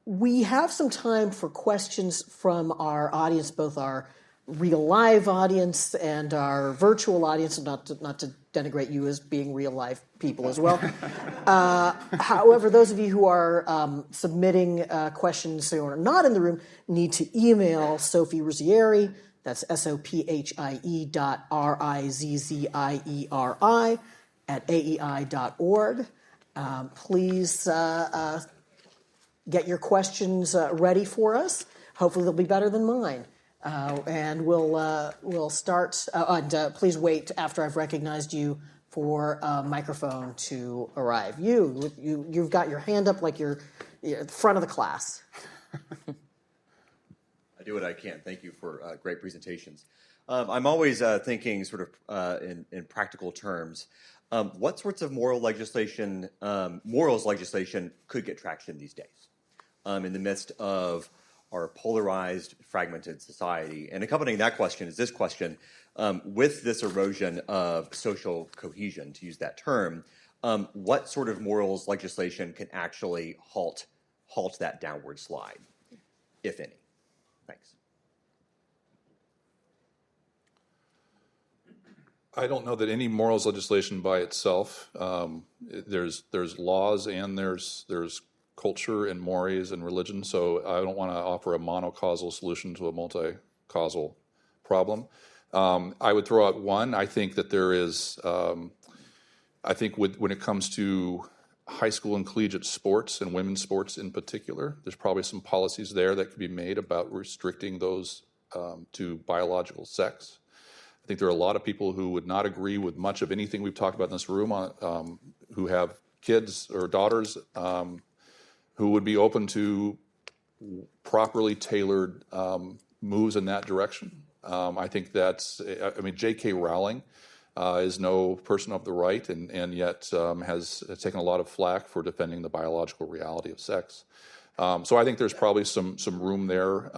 We have some time for questions from our audience, both our real live audience and our virtual audience, not to denigrate you as being real live people as well. However, those of you who are submitting questions who are not in the room need to email Sophie Rizzieri, that's SOPHIE.RIZZIERI @aei.org. Please get your questions ready for us. Hopefully they'll be better than mine. And we'll start. And please wait after I've recognized you for a microphone to arrive. You've got your hand up like you're at the front of the class. I do what I can. Thank you for great presentations. I'm always thinking sort of in practical terms. What sorts of morals legislation could get traction these days in the midst of our polarized, fragmented society? And accompanying that question is this question: with this erosion of social cohesion, to use that term, what sort of morals legislation can actually halt that downward slide, if any? Thanks. I don't know that any morals legislation by itself. There's laws and there's culture and mores and religion, so I don't want to offer a monocausal solution to a multi-causal problem. I would throw out one. I think that there is, when it comes to high school and collegiate sports and women's sports in particular, there's probably some policies there that could be made about restricting those to biological sex. I think there are a lot of people who would not agree with much of anything we've talked about in this room, who have kids or daughters, who would be open to properly tailored moves in that direction. I think J.K. Rowling is no person of the right, and yet has taken a lot of flack for defending the biological reality of sex. So I think there's probably some room there,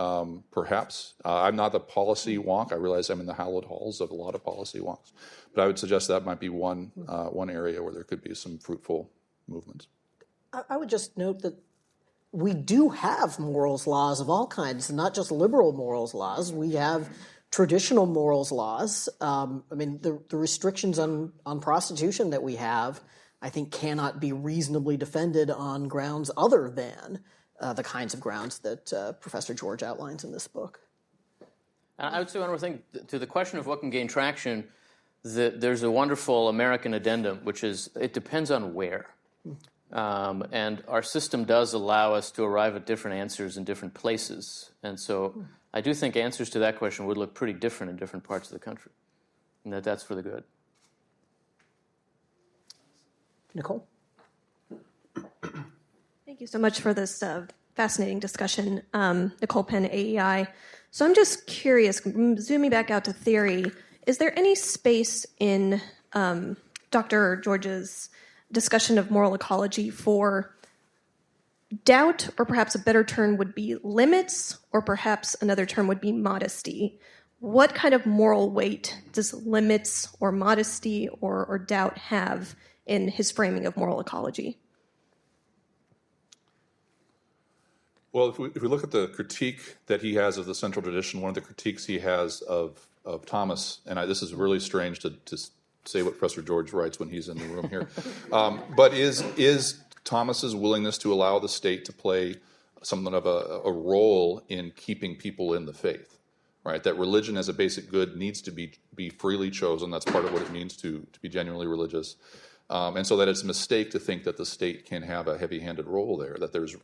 perhaps. I'm not the policy wonk. I realize I'm in the hallowed halls of a lot of policy wonks, but I would suggest that might be one area where there could be some fruitful movements. I would just note that we do have morals laws of all kinds, not just liberal morals laws. We have traditional morals laws. The restrictions on prostitution that we have, I think, cannot be reasonably defended on grounds other than the kinds of grounds that Professor George outlines in this book. I would say one more thing. To the question of what can gain traction, there's a wonderful American addendum, which is it depends on where. And our system does allow us to arrive at different answers in different places. And so I do think answers to that question would look pretty different in different parts of the country, and that's for the good. Nicole? Thank you so much for this fascinating discussion. Nicole Penn, AEI. So I'm just curious, zooming back out to theory, is there any space in Dr. George's discussion of moral ecology for doubt, or perhaps a better term would be limits, or perhaps another term would be modesty? What kind of moral weight does limits or modesty or doubt have in his framing of moral ecology? Well, if we look at the critique that he has of the central tradition, one of the critiques he has of Thomas, and this is really strange to say what Professor George writes when he's in the room here, but is Thomas's willingness to allow the state to play something of a role in keeping people in the faith, right? That religion as a basic good needs to be freely chosen. That's part of what it means to be genuinely religious. And so that it's a mistake to think that the state can have a heavy-handed role there, that there's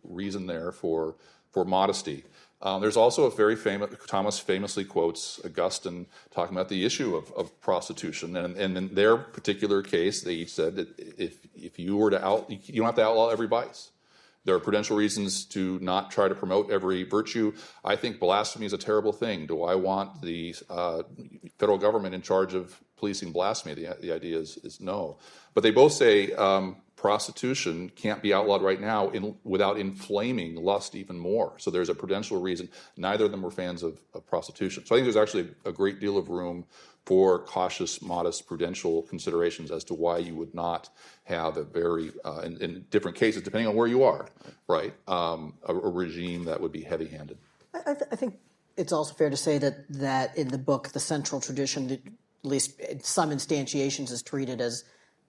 reason there for modesty. There's also a very famous, Thomas famously quotes Augustine talking about the issue of prostitution. And in their particular case, they each said that if you were to you don't have to outlaw every vice. There are prudential reasons to not try to promote every virtue. I think blasphemy is a terrible thing. Do I want the federal government in charge of policing blasphemy? The idea is no. But they both say prostitution can't be outlawed right now without inflaming lust even more. So there's a prudential reason. Neither of them were fans of prostitution. So I think there's actually a great deal of room for cautious, modest, prudential considerations as to why you would not have a very, in different cases, depending on where you are, right, a regime that would be heavy-handed. I think it's also fair to say that in the book, the central tradition, at least in some instantiations, is treated as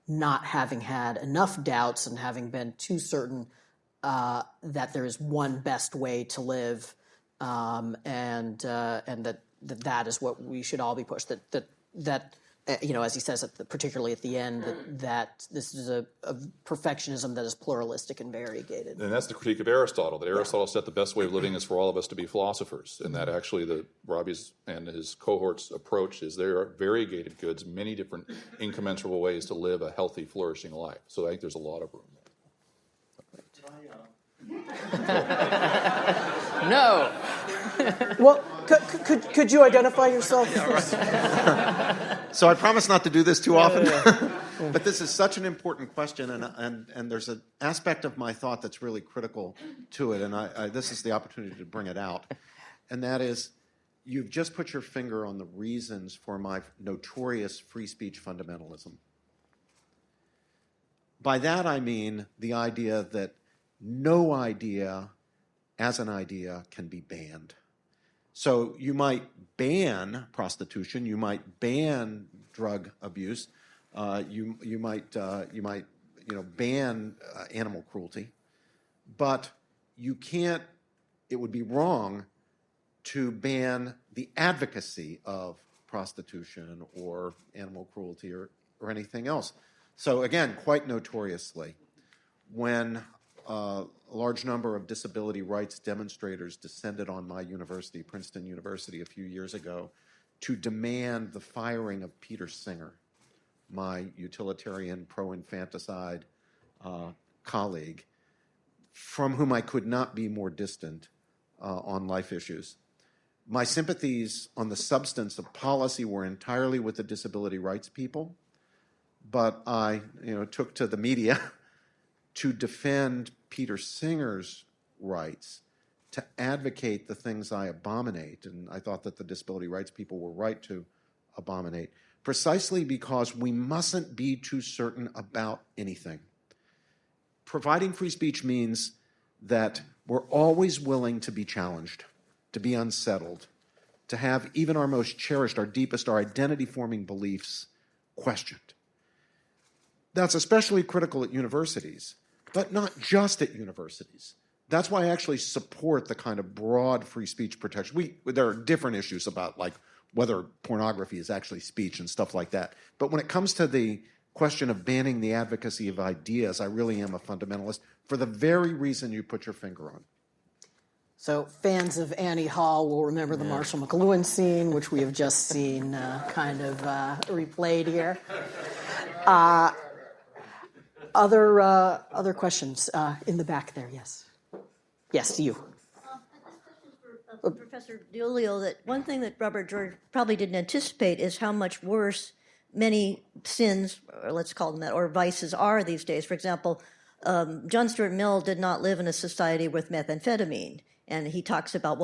not having had enough doubts and having been too certain that there is one best way to live, and that is what we should all be pushed. That as he says, particularly at the end, that this is a perfectionism that is pluralistic and variegated. And that's the critique of Aristotle, that Aristotle said the best way of living is for all of us to be philosophers, and that actually Robbie's and his cohorts' approach is there are variegated goods, many different incommensurable ways to live a healthy, flourishing life. So I think there's a lot of room there. No. Well, could you identify yourself? So I promise not to do this too often. But this is such an important question, and there's an aspect of my thought that's really critical to it, and this is the opportunity to bring it out. And that is, you've just put your finger on the reasons for my notorious free speech fundamentalism. By that I mean the idea that no idea as an idea can be banned. So you might ban prostitution, you might ban drug abuse, you might ban animal cruelty, but you can't. It would be wrong to ban the advocacy of prostitution or animal cruelty or anything else. So again, quite notoriously, when a large number of disability rights demonstrators descended on my university, Princeton University, a few years ago to demand the firing of Peter Singer, my utilitarian pro-infanticide colleague, from whom I could not be more distant on life issues. My sympathies on the substance of policy were entirely with the disability rights people, but I took to the media to defend Peter Singer's rights, to advocate the things I abominate, and I thought that the disability rights people were right to abominate, precisely because we mustn't be too certain about anything. Providing free speech means that we're always willing to be challenged, to be unsettled, to have even our most cherished, our deepest, our identity-forming beliefs questioned. That's especially critical at universities, but not just at universities. That's why I actually support the kind of broad free speech protection. There are different issues about like whether pornography is actually speech and stuff like that. But when it comes to the question of banning the advocacy of ideas, I really am a fundamentalist for the very reason you put your finger on. So fans of Annie Hall will remember the Marshall McLuhan scene, which we have just seen replayed here. Other questions in the back there? Yes. Yes, you. For Professor DiIulio, that one thing that Robert George probably didn't anticipate is how much worse many sins, or let's call them that, or vices are these days. For example, John Stuart Mill did not live in a society with methamphetamine. And he talks about,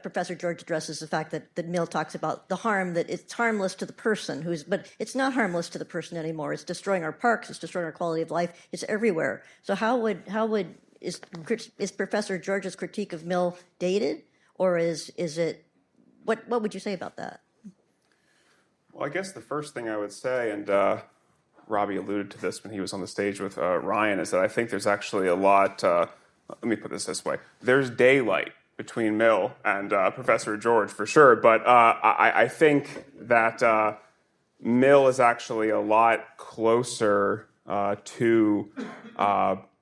Professor George addresses the fact that Mill talks about the harm, that it's harmless to the person, but it's not harmless to the person anymore. It's destroying our parks, it's destroying our quality of life, it's everywhere. So is Professor George's critique of Mill dated, or is it, what would you say about that? Well, I guess the first thing I would say, and Robbie alluded to this when he was on the stage with Ryan, is that I think there's actually a lot, let me put this way, there's daylight between Mill and Professor George for sure, but I think that Mill is actually a lot closer to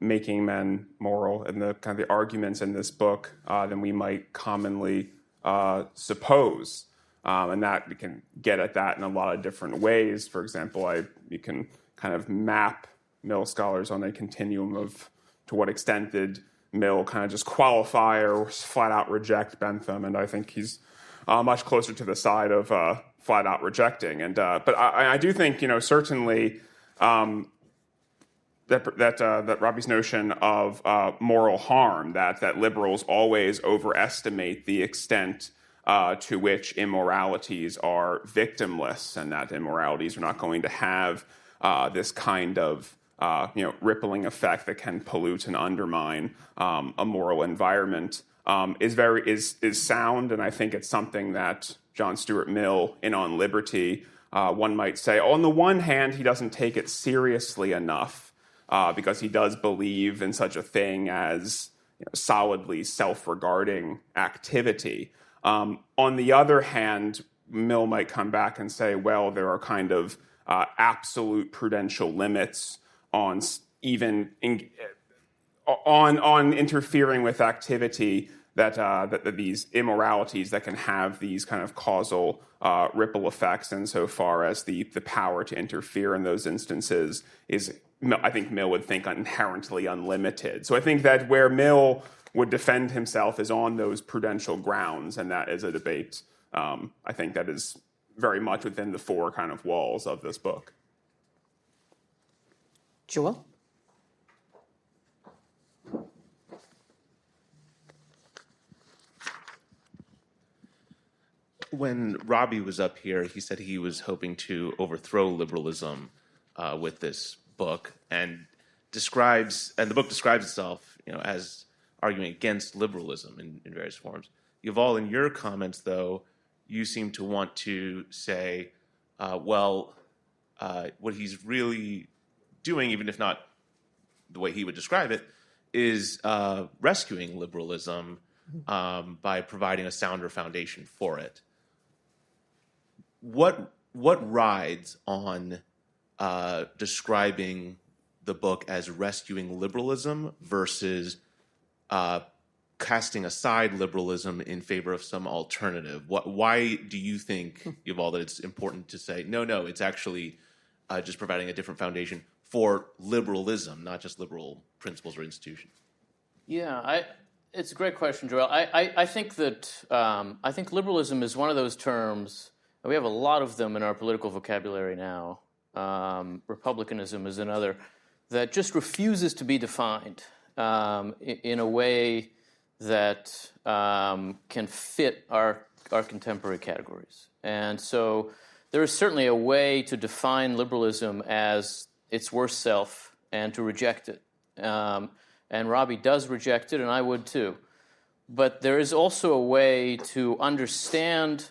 making men moral and the kind of the arguments in this book than we might commonly suppose. And that we can get at that in a lot of different ways. For example, you can kind of map Mill scholars on a continuum of to what extent did Mill kind of just qualify or flat out reject Bentham, and I think he's much closer to the side of flat out rejecting. And but I do think, certainly that Robbie's notion of moral harm, that liberals always overestimate the extent to which immoralities are victimless, and that immoralities are not going to have this kind of rippling effect that can pollute and undermine a moral environment, is sound, and I think it's something that John Stuart Mill, in On Liberty, one might say, on the one hand, he doesn't take it seriously enough because he does believe in such a thing as solidly self-regarding activity. On the other hand, Mill might come back and say, well, there are kind of absolute prudential limits on even on interfering with activity that these immoralities that can have these kind of causal ripple effects, insofar as the power to interfere in those instances is, I think Mill would think, inherently unlimited. So I think that where Mill would defend himself is on those prudential grounds, and that is a debate, I think, that is very much within the four kind of walls of this book. Joel? When Robbie was up here, he said he was hoping to overthrow liberalism with this book, and the book describes itself, as arguing against liberalism in various forms. Yuval, in your comments, though, you seem to want to say, what he's really doing, even if not the way he would describe it, is rescuing liberalism by providing a sounder foundation for it. What rides on describing the book as rescuing liberalism versus casting aside liberalism in favor of some alternative? Why do you think, Yuval, that it's important to say, no, it's actually just providing a different foundation for liberalism, not just liberal principles or institutions? Yeah, it's a great question, Joel. I think that I think liberalism is one of those terms. We have a lot of them in our political vocabulary now. Republicanism is another that just refuses to be defined in a way that can fit our contemporary categories. And so there is certainly a way to define liberalism as its worst self and to reject it. And Robbie does reject it, and I would too. But there is also a way to understand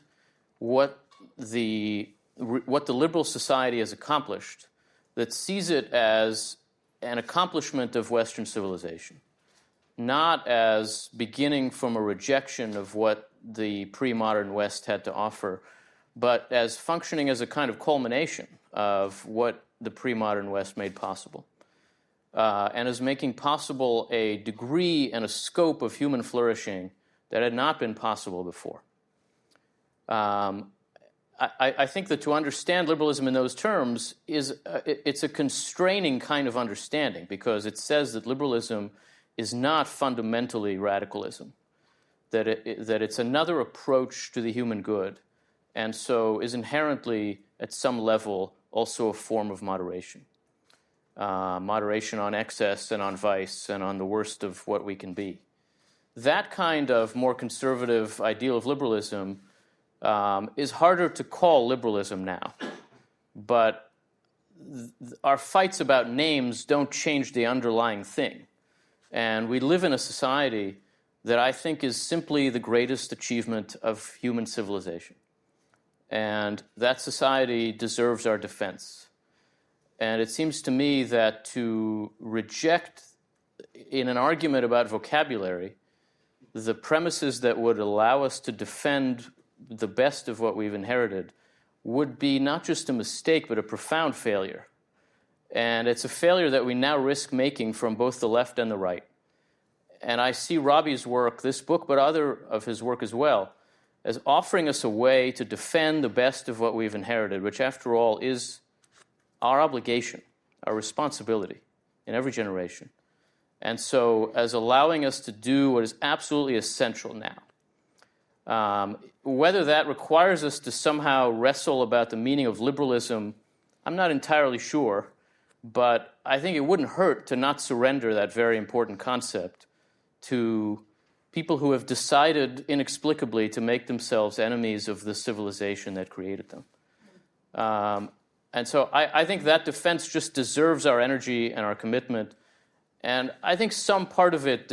what the liberal society has accomplished that sees it as an accomplishment of Western civilization, not as beginning from a rejection of what the pre-modern West had to offer, but as functioning as a kind of culmination of what the pre-modern West made possible, and as making possible a degree and a scope of human flourishing that had not been possible before. I think that to understand liberalism in those terms it's a constraining kind of understanding, because it says that liberalism is not fundamentally radicalism, that it's another approach to the human good, and so is inherently, at some level, also a form of moderation. Moderation on excess and on vice and on the worst of what we can be. That kind of more conservative ideal of liberalism is harder to call liberalism now. But our fights about names don't change the underlying thing. And we live in a society that I think is simply the greatest achievement of human civilization. And that society deserves our defense. And it seems to me that to reject, in an argument about vocabulary, the premises that would allow us to defend the best of what we've inherited would be not just a mistake, but a profound failure. And it's a failure that we now risk making from both the left and the right. And I see Robbie's work, this book, but other of his work as well, as offering us a way to defend the best of what we've inherited, which, after all, is our obligation, our responsibility in every generation. And so as allowing us to do what is absolutely essential now. Whether that requires us to somehow wrestle about the meaning of liberalism, I'm not entirely sure, but I think it wouldn't hurt to not surrender that very important concept to people who have decided inexplicably to make themselves enemies of the civilization that created them. And so I think that defense just deserves our energy and our commitment. And I think some part of it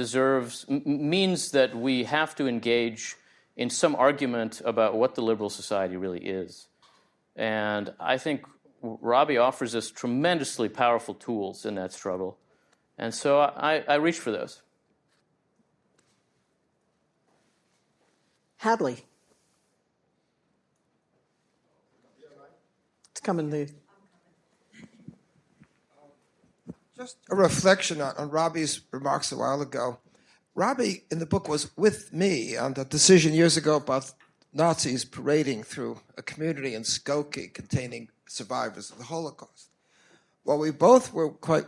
means that we have to engage in some argument about what the liberal society really is. And I think Robbie offers us tremendously powerful tools in that struggle. And so I reach for those. Hadley. It's coming. Just a reflection on Robbie's remarks a while ago. Robbie, in the book, was with me on the decision years ago about Nazis parading through a community in Skokie containing survivors of the Holocaust. Well, we both were quite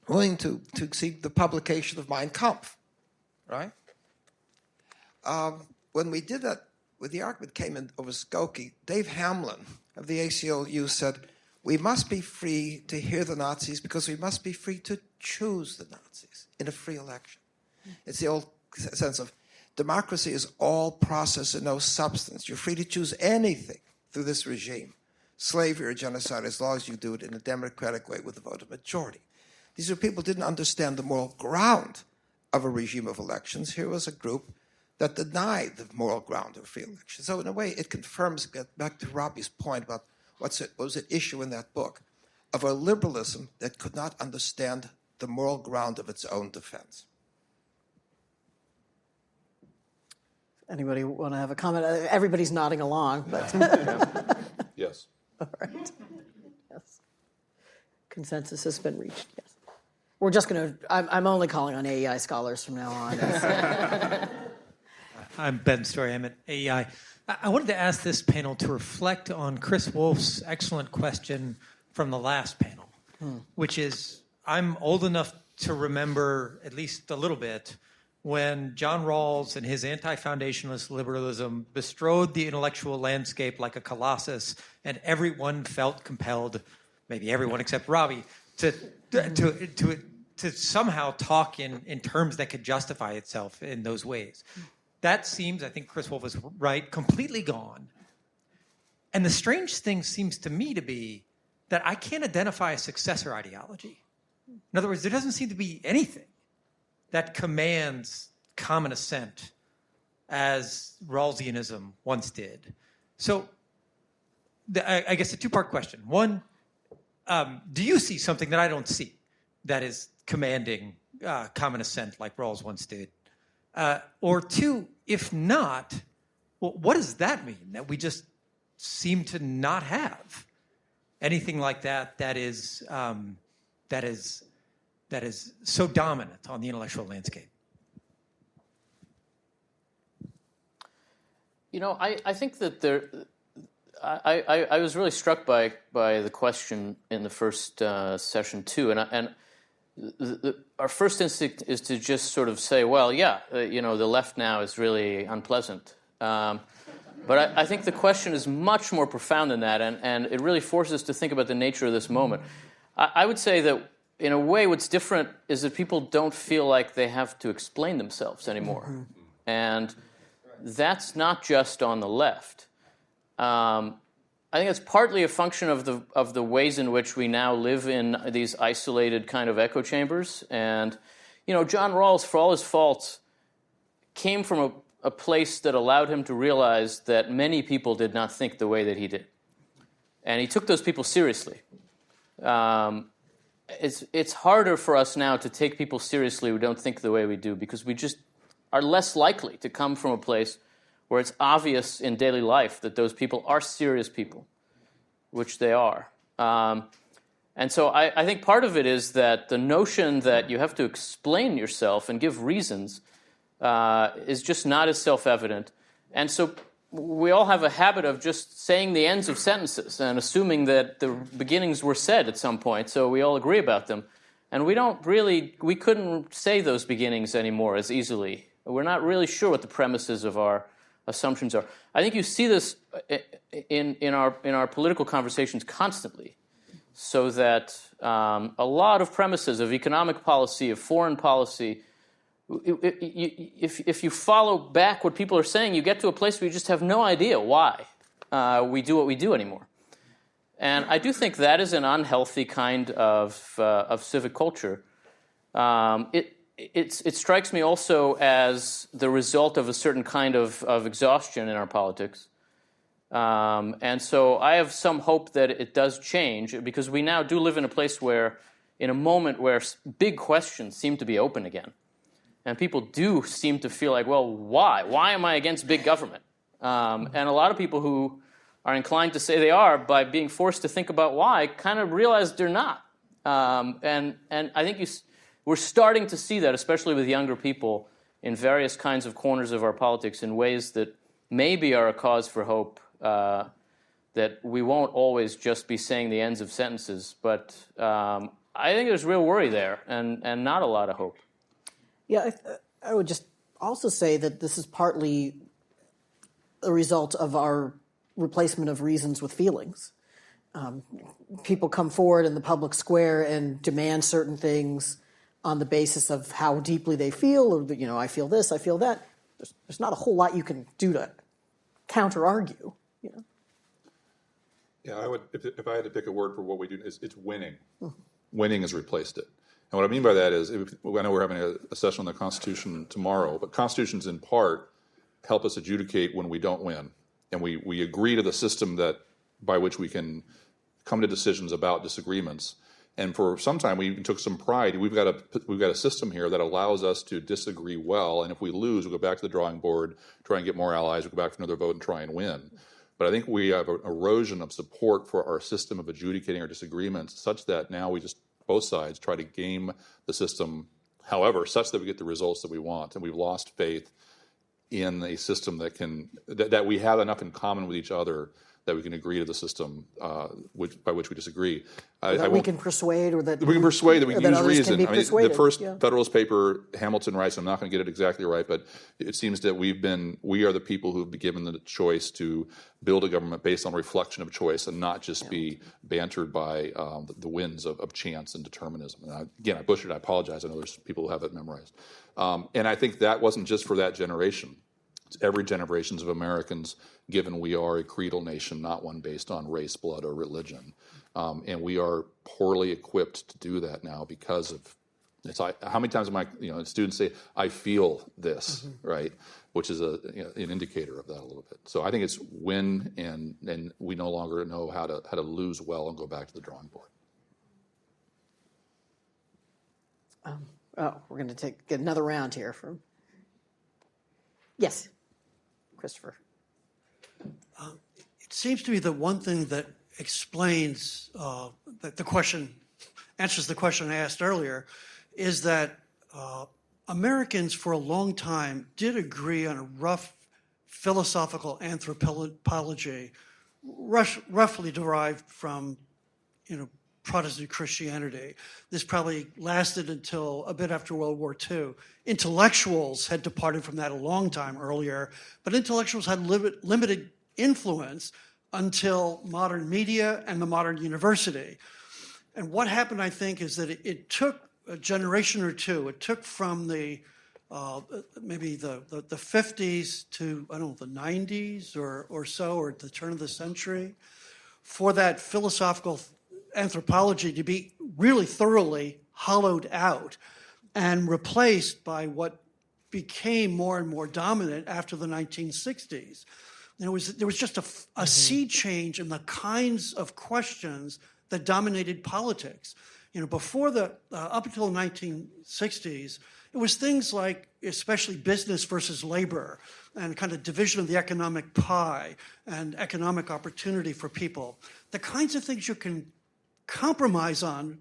willing to seek the publication of Mein Kampf, right? When we did that, when the argument came in over Skokie, Dave Hamlin of the ACLU said, we must be free to hear the Nazis because we must be free to choose the Nazis in a free election. It's the old sense of democracy is all process and no substance. You're free to choose anything through this regime, slavery or genocide, as long as you do it in a democratic way with a vote of majority. These are people who didn't understand the moral ground of a regime of elections. Here was a group that denied the moral ground of free elections. So in a way, it confirms, back to Robbie's point about what was at issue in that book, of a liberalism that could not understand the moral ground of its own defense. Anybody want to have a comment? Everybody's nodding along, but Yes. all right. Yes. Consensus has been reached. Yes. We're just going to. I'm only calling on AEI scholars from now on. I'm Ben Story. I'm at AEI. I wanted to ask this panel to reflect on Chris Wolf's excellent question from the last panel, which is, I'm old enough to remember at least a little bit when John Rawls and his anti-foundationalist liberalism bestrode the intellectual landscape like a colossus, and everyone felt compelled, maybe everyone except Robbie, to somehow talk in terms that could justify itself in those ways. That seems, I think Chris Wolf was right, completely gone. And the strange thing seems to me to be that I can't identify a successor ideology. In other words, there doesn't seem to be anything that commands common assent as Rawlsianism once did. So I guess a two-part question. One, do you see something that I don't see that is commanding common assent like Rawls once did? Or two, if not, well, what does that mean? That we just seem to not have anything like that is so dominant on the intellectual landscape? You know, I think that I was really struck by the question in the first session too, and our first instinct is to just sort of say, well, yeah, the left now is really unpleasant. But I think the question is much more profound than that, and it really forces us to think about the nature of this moment. I would say that, in a way, what's different is that people don't feel like they have to explain themselves anymore. Mm-hmm. And that's not just on the left. I think it's partly a function of the ways in which we now live in these isolated kind of echo chambers. And, John Rawls, for all his faults, came from a place that allowed him to realize that many people did not think the way that he did. And he took those people seriously. It's harder for us now to take people seriously who don't think the way we do, because we just are less likely to come from a place where it's obvious in daily life that those people are serious people, which they are. And so I think part of it is that the notion that you have to explain yourself and give reasons is just not as self-evident. And so we all have a habit of just saying the ends of sentences and assuming that the beginnings were said at some point, so we all agree about them. And we couldn't say those beginnings anymore as easily. We're not really sure what the premises of our assumptions are. I think you see this in our political conversations constantly, so that a lot of premises of economic policy, of foreign policy, if you follow back what people are saying, you get to a place where you just have no idea why we do what we do anymore. And I do think that is an unhealthy kind of civic culture. It strikes me also as the result of a certain kind of exhaustion in our politics. And so I have some hope that it does change, because we now do live in a place where, in a moment where big questions seem to be open again. And people do seem to feel like, well, why? Why am I against big government? And a lot of people who are inclined to say they are, by being forced to think about why, kind of realize they're not. And I think we're starting to see that, especially with younger people, in various kinds of corners of our politics, in ways that maybe are a cause for hope, that we won't always just be saying the ends of sentences. But I think there's real worry there, and not a lot of hope. Yeah, I would just also say that this is partly a result of our replacement of reasons with feelings. People come forward in the public square and demand certain things on the basis of how deeply they feel, or, I feel this, I feel that. There's not a whole lot you can do to counter-argue. Yeah, I would. If I had to pick a word for what we do, it's winning. Winning has replaced it. And what I mean by that is, I know we're having a session on the Constitution tomorrow, but constitutions in part help us adjudicate when we don't win. And we agree to the system by which we can come to decisions about disagreements. And for some time, we even took some pride. We've got a system here that allows us to disagree well. And if we lose, we go back to the drawing board, try and get more allies, we go back for another vote and try and win. But I think we have an erosion of support for our system of adjudicating our disagreements, such that now both sides try to game the system, however, such that we get the results that we want. And we've lost faith in a system that we have enough in common with each other that we can agree to the system by which we disagree. We can persuade, or that we can persuade, that we can use reason. The first Federalist paper, Hamilton writes, I'm not going to get it exactly right, but it seems that we are the people who've been given the choice to build a government based on reflection of choice, and not just be bantered by the winds of chance and determinism. And I butchered it. I apologize. I know there's people who have it memorized. And I think that wasn't just for that generation. It's every generation of Americans, given we are a creedal nation, not one based on race, blood, or religion. And we are poorly equipped to do that now because of how many times students say, I feel this, right? Which is an indicator of that a little bit. So I think it's win, and we no longer know how to lose well and go back to the drawing board. We're going to get another round here from... Yes, Christopher. It seems to me that one thing that explains that the question, answers the question I asked earlier, is that Americans for a long time did agree on a rough philosophical anthropology, roughly derived from, Protestant Christianity. This probably lasted until a bit after World War II. Intellectuals had departed from that a long time earlier, but intellectuals had limited influence until modern media and the modern university. And what happened, I think, is that it took a generation or two. It took from maybe the 50s to, the 90s or so, or at the turn of the century, for that philosophical anthropology to be really thoroughly hollowed out and replaced by what became more and more dominant after the 1960s. There was just a sea change in the kinds of questions that dominated politics. Before up until the 1960s, it was things like, especially business versus labor, and kind of division of the economic pie and economic opportunity for people. The kinds of things you can compromise on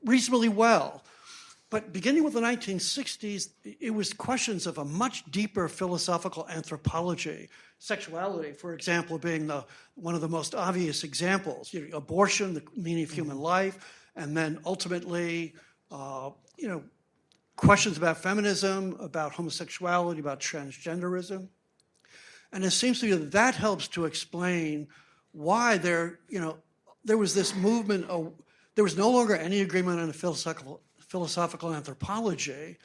reasonably well. But beginning with the 1960s, it was questions of a much deeper philosophical anthropology. Sexuality, for example, being one of the most obvious examples. Abortion, the meaning of human life, and then ultimately, questions about feminism, about homosexuality, about transgenderism. And it seems to me that that helps to explain why there was this movement. There was no longer any agreement on philosophical anthropology.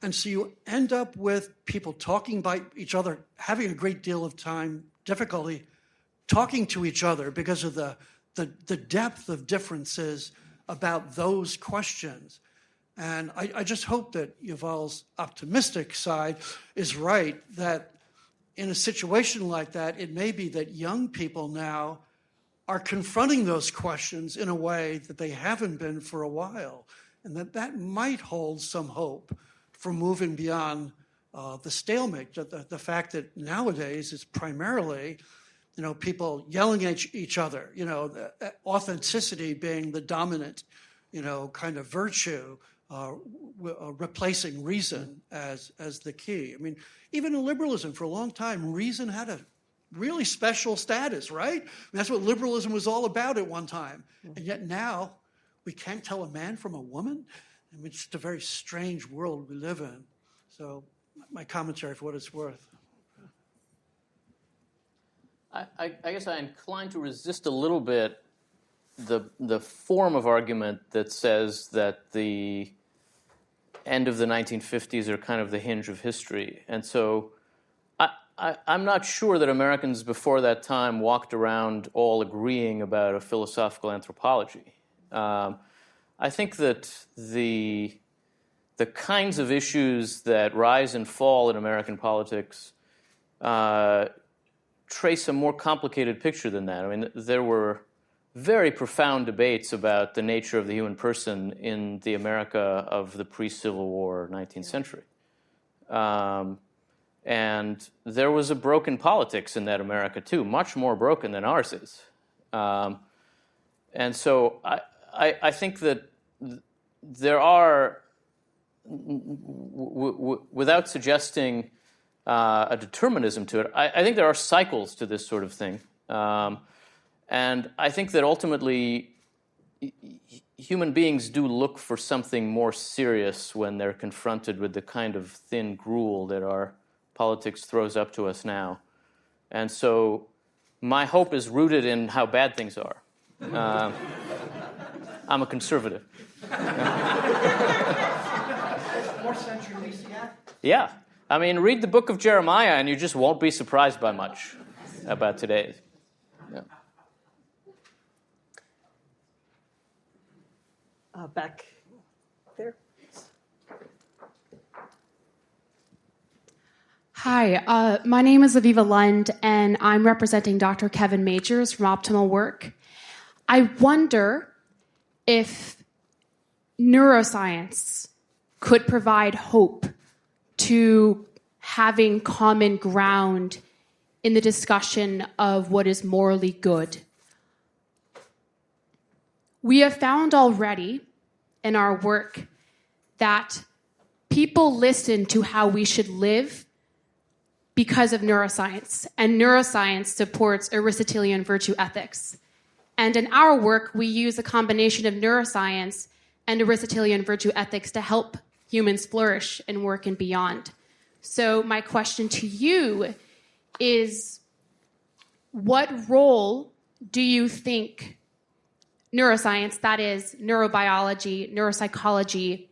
And so you end up with people talking by each other, having a great deal of difficulty talking to each other because of the depth of differences about those questions. And I just hope that Yuval's optimistic side is right, that in a situation like that, it may be that young people now are confronting those questions in a way that they haven't been for a while, and that might hold some hope for moving beyond the stalemate, the fact that nowadays it's primarily people yelling at each other, authenticity being the dominant, kind of virtue, replacing reason as the key. I mean, even in liberalism, for a long time, reason had a really special status, right? I mean, that's what liberalism was all about at one time. And yet now, we can't tell a man from a woman. I mean, it's just a very strange world we live in. So, my commentary for what it's worth. I guess I'm inclined to resist a little bit the form of argument that says that the end of the 1950s are kind of the hinge of history. And so I'm not sure that Americans before that time walked around all agreeing about a philosophical anthropology. I think that the kinds of issues that rise and fall in American politics trace a more complicated picture than that. I mean, there were very profound debates about the nature of the human person in the America of the pre-Civil War 19th century. And there was a broken politics in that America, too, much more broken than ours is. And so I think that there are, without suggesting a determinism to it, I think there are cycles to this sort of thing. And I think that ultimately human beings do look for something more serious when they're confronted with the kind of thin gruel that our politics throws up to us now. And so my hope is rooted in how bad things are. I'm a conservative. Fourth century BCI? Yeah. I mean, read the book of Jeremiah and you just won't be surprised by much about today. Yeah. Back there. Hi, my name is Aviva Lund, and I'm representing Dr. Kevin Majors from Optimal Work. I wonder if neuroscience could provide hope to having common ground in the discussion of what is morally good. We have found already in our work that people listen to how we should live because of neuroscience, and neuroscience supports Aristotelian virtue ethics. And in our work, we use a combination of neuroscience and Aristotelian virtue ethics to help humans flourish in work and beyond. So my question to you is, what role do you think neuroscience, that is neurobiology, neuropsychology,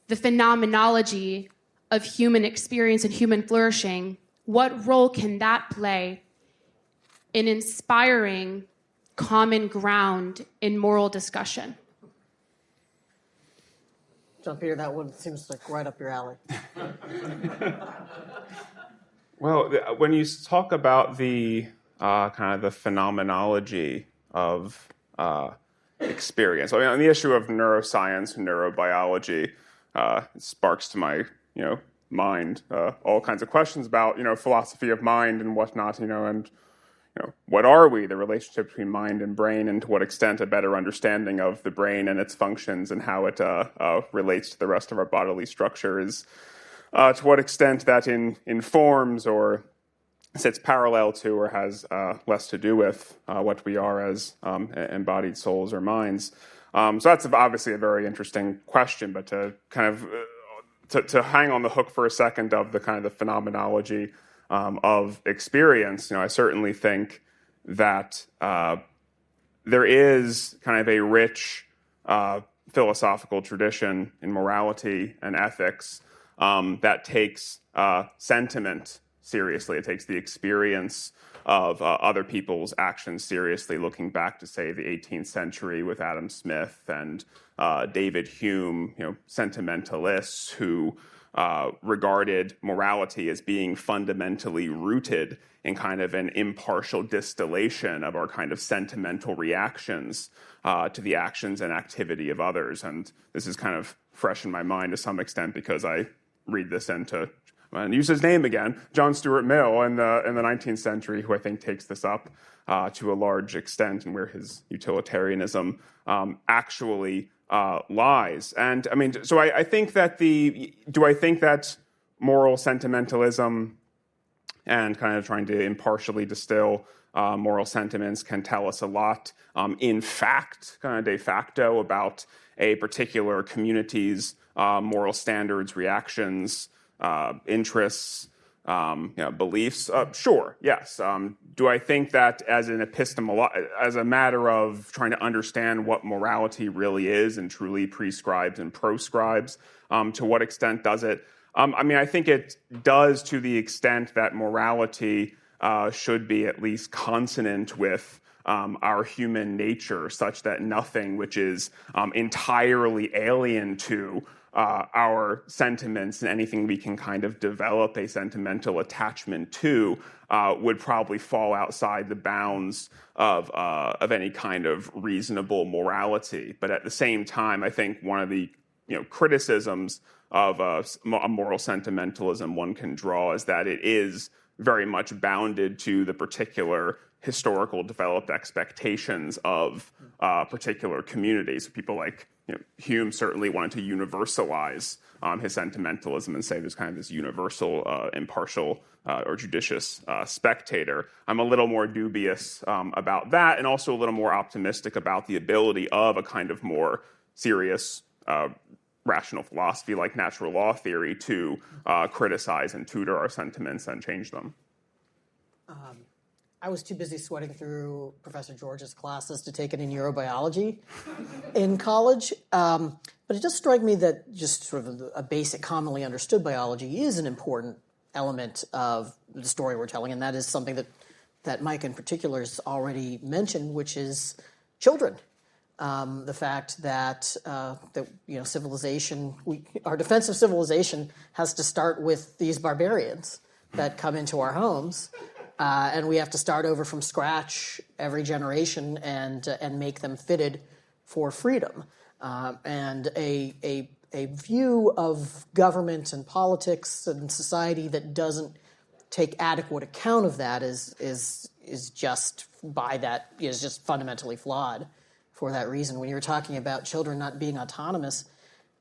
the phenomenology of human experience and human flourishing, what role can that play in inspiring common ground in moral discussion? John Peter, that one seems like right up your alley. Well, when you talk about the kind of the phenomenology of experience, I mean, on the issue of neuroscience and neurobiology, it sparks to my mind all kinds of questions about philosophy of mind and whatnot, and what are we, the relationship between mind and brain, and to what extent a better understanding of the brain and its functions and how it relates to the rest of our bodily structures, to what extent that informs or sits parallel to or has less to do with what we are as embodied souls or minds. So that's obviously a very interesting question, but to kind of to hang on the hook for a second of the kind of the phenomenology of experience, I certainly think that there is kind of a rich philosophical tradition in morality and ethics that takes sentiment seriously. It takes the experience of other people's actions seriously, looking back to, say, the 18th century with Adam Smith and David Hume, sentimentalists who regarded morality as being fundamentally rooted in kind of an impartial distillation of our kind of sentimental reactions to the actions and activity of others. And this is kind of fresh in my mind to some extent because I read this into, and use his name again, John Stuart Mill in the 19th century, who I think takes this up to a large extent, and where his utilitarianism actually lies. And I mean, so I think that do I think that moral sentimentalism and kind of trying to impartially distill moral sentiments can tell us a lot, in fact, kind of de facto, about a particular community's moral standards, reactions, interests, beliefs? Sure, yes. Do I think that as as a matter of trying to understand what morality really is and truly prescribes and proscribes, to what extent does it? I mean, I think it does to the extent that morality should be at least consonant with our human nature, such that nothing which is entirely alien to our sentiments and anything we can kind of develop a sentimental attachment to would probably fall outside the bounds of any kind of reasonable morality. But at the same time, I think one of the criticisms of a moral sentimentalism one can draw is that it is very much bounded to the particular historical developed expectations of particular communities. People like Hume certainly wanted to universalize his sentimentalism and say there's kind of this universal, impartial, or judicious spectator. I'm a little more dubious about that, and also a little more optimistic about the ability of a kind of more serious rational philosophy like natural law theory to criticize and tutor our sentiments and change them. I was too busy sweating through Professor George's classes to take it in neurobiology in college. But it does strike me that just sort of a basic, commonly understood biology is an important element of the story we're telling, and that is something that Mike in particular has already mentioned, which is children. The fact that civilization, our defense of civilization has to start with these barbarians that come into our homes. And we have to start over from scratch every generation and make them fitted for freedom. And a view of government and politics and society that doesn't take adequate account of that is just fundamentally flawed for that reason. When you were talking about children not being autonomous,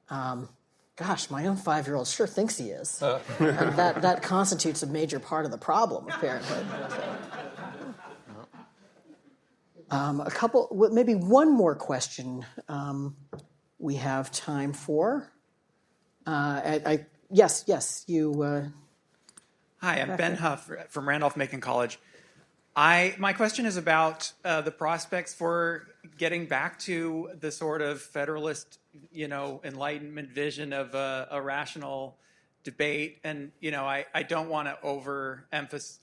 gosh, my own 5-year-old sure thinks he is. And that constitutes a major part of the problem, apparently. Maybe one more question we have time for. Yes, you. Hi, I'm Ben Huff from Randolph-Macon College. My question is about the prospects for getting back to the sort of federalist, Enlightenment vision of a rational debate. And, I don't want to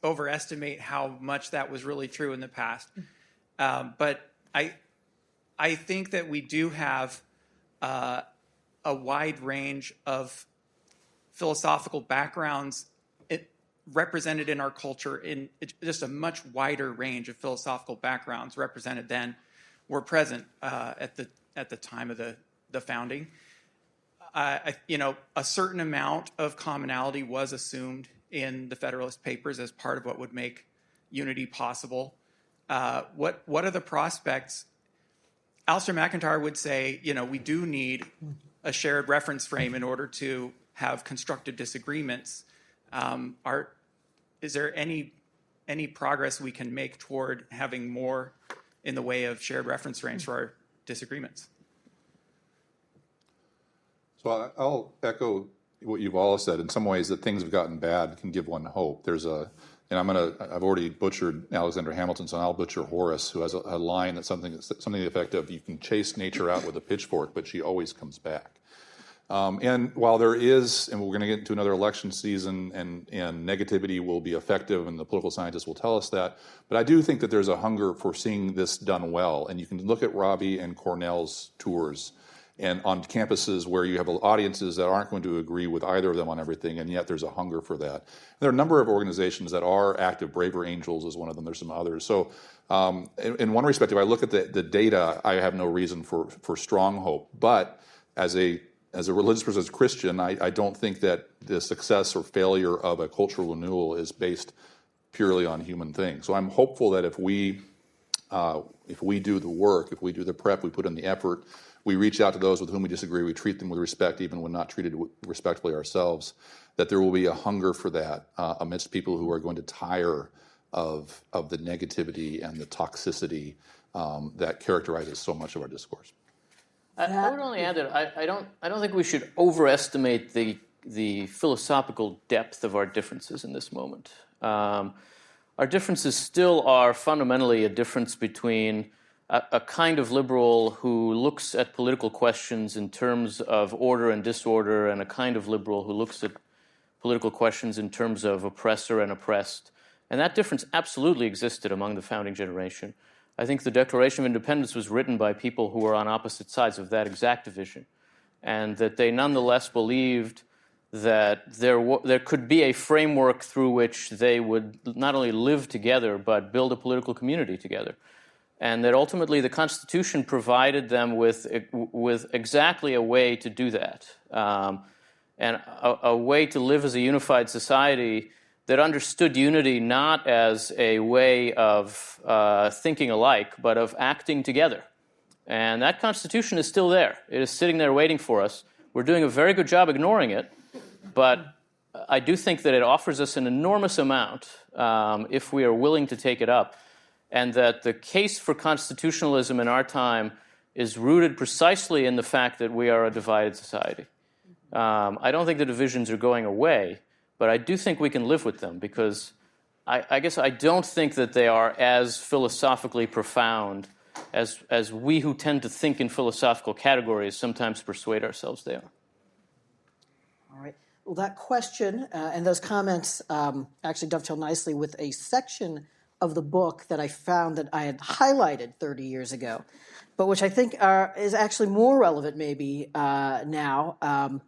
overestimate how much that was really true in the past. But I think that we do have a wide range of philosophical backgrounds represented in our culture, in just a much wider range of philosophical backgrounds represented than were present at the time of the founding. A certain amount of commonality was assumed in the Federalist Papers as part of what would make unity possible. What are the prospects? Alistair McIntyre would say, we do need a shared reference frame in order to have constructive disagreements. Is there any progress we can make toward having more in the way of shared reference frames for our disagreements? Well, I'll echo what you've all said. In some ways, that things have gotten bad can give one hope. I've already butchered Alexander Hamilton, so I'll butcher Horace, who has a line that's something to the effect of, you can chase nature out with a pitchfork, but she always comes back. And while there is, and we're going to get into another election season, and negativity will be effective, and the political scientists will tell us that, but I do think that there's a hunger for seeing this done well. And you can look at Robbie and Cornell's tours, and on campuses where you have audiences that aren't going to agree with either of them on everything, and yet there's a hunger for that. And there are a number of organizations that are active. Braver Angels is one of them. There's some others. So in one respect, if I look at the data, I have no reason for strong hope. But as a religious person, as a Christian, I don't think that the success or failure of a cultural renewal is based purely on human things. So I'm hopeful that if we do the work, if we do the prep, we put in the effort, we reach out to those with whom we disagree, we treat them with respect even when not treated respectfully ourselves, that there will be a hunger for that amidst people who are going to tire of the negativity and the toxicity that characterizes so much of our discourse. I would only add that I don't think we should overestimate the philosophical depth of our differences in this moment. Our differences still are fundamentally a difference between a kind of liberal who looks at political questions in terms of order and disorder, and a kind of liberal who looks at political questions in terms of oppressor and oppressed. And that difference absolutely existed among the founding generation. I think the Declaration of Independence was written by people who were on opposite sides of that exact division, and that they nonetheless believed that there could be a framework through which they would not only live together, but build a political community together. And that ultimately the Constitution provided them with exactly a way to do that, and a way to live as a unified society that understood unity not as a way of thinking alike, but of acting together. And that Constitution is still there. It is sitting there waiting for us. We're doing a very good job ignoring it, but I do think that it offers us an enormous amount if we are willing to take it up, and that the case for constitutionalism in our time is rooted precisely in the fact that we are a divided society. I don't think the divisions are going away, but I do think we can live with them, because I guess I don't think that they are as philosophically profound as we who tend to think in philosophical categories sometimes persuade ourselves they are. All right. Well, that question and those comments actually dovetail nicely with a section of the book that I found that I had highlighted 30 years ago, but which I think is actually more relevant maybe now.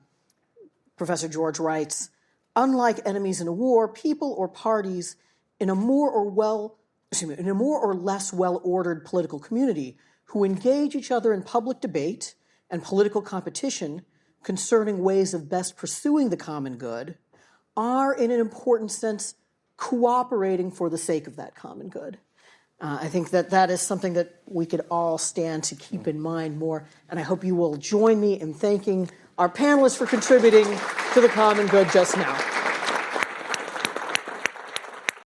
Professor George writes, unlike enemies in a war, people or parties in a more or less well-ordered political community who engage each other in public debate and political competition concerning ways of best pursuing the common good are, in an important sense, cooperating for the sake of that common good. I think that is something that we could all stand to keep in mind more, and I hope you will join me in thanking our panelists for contributing to the common good just now.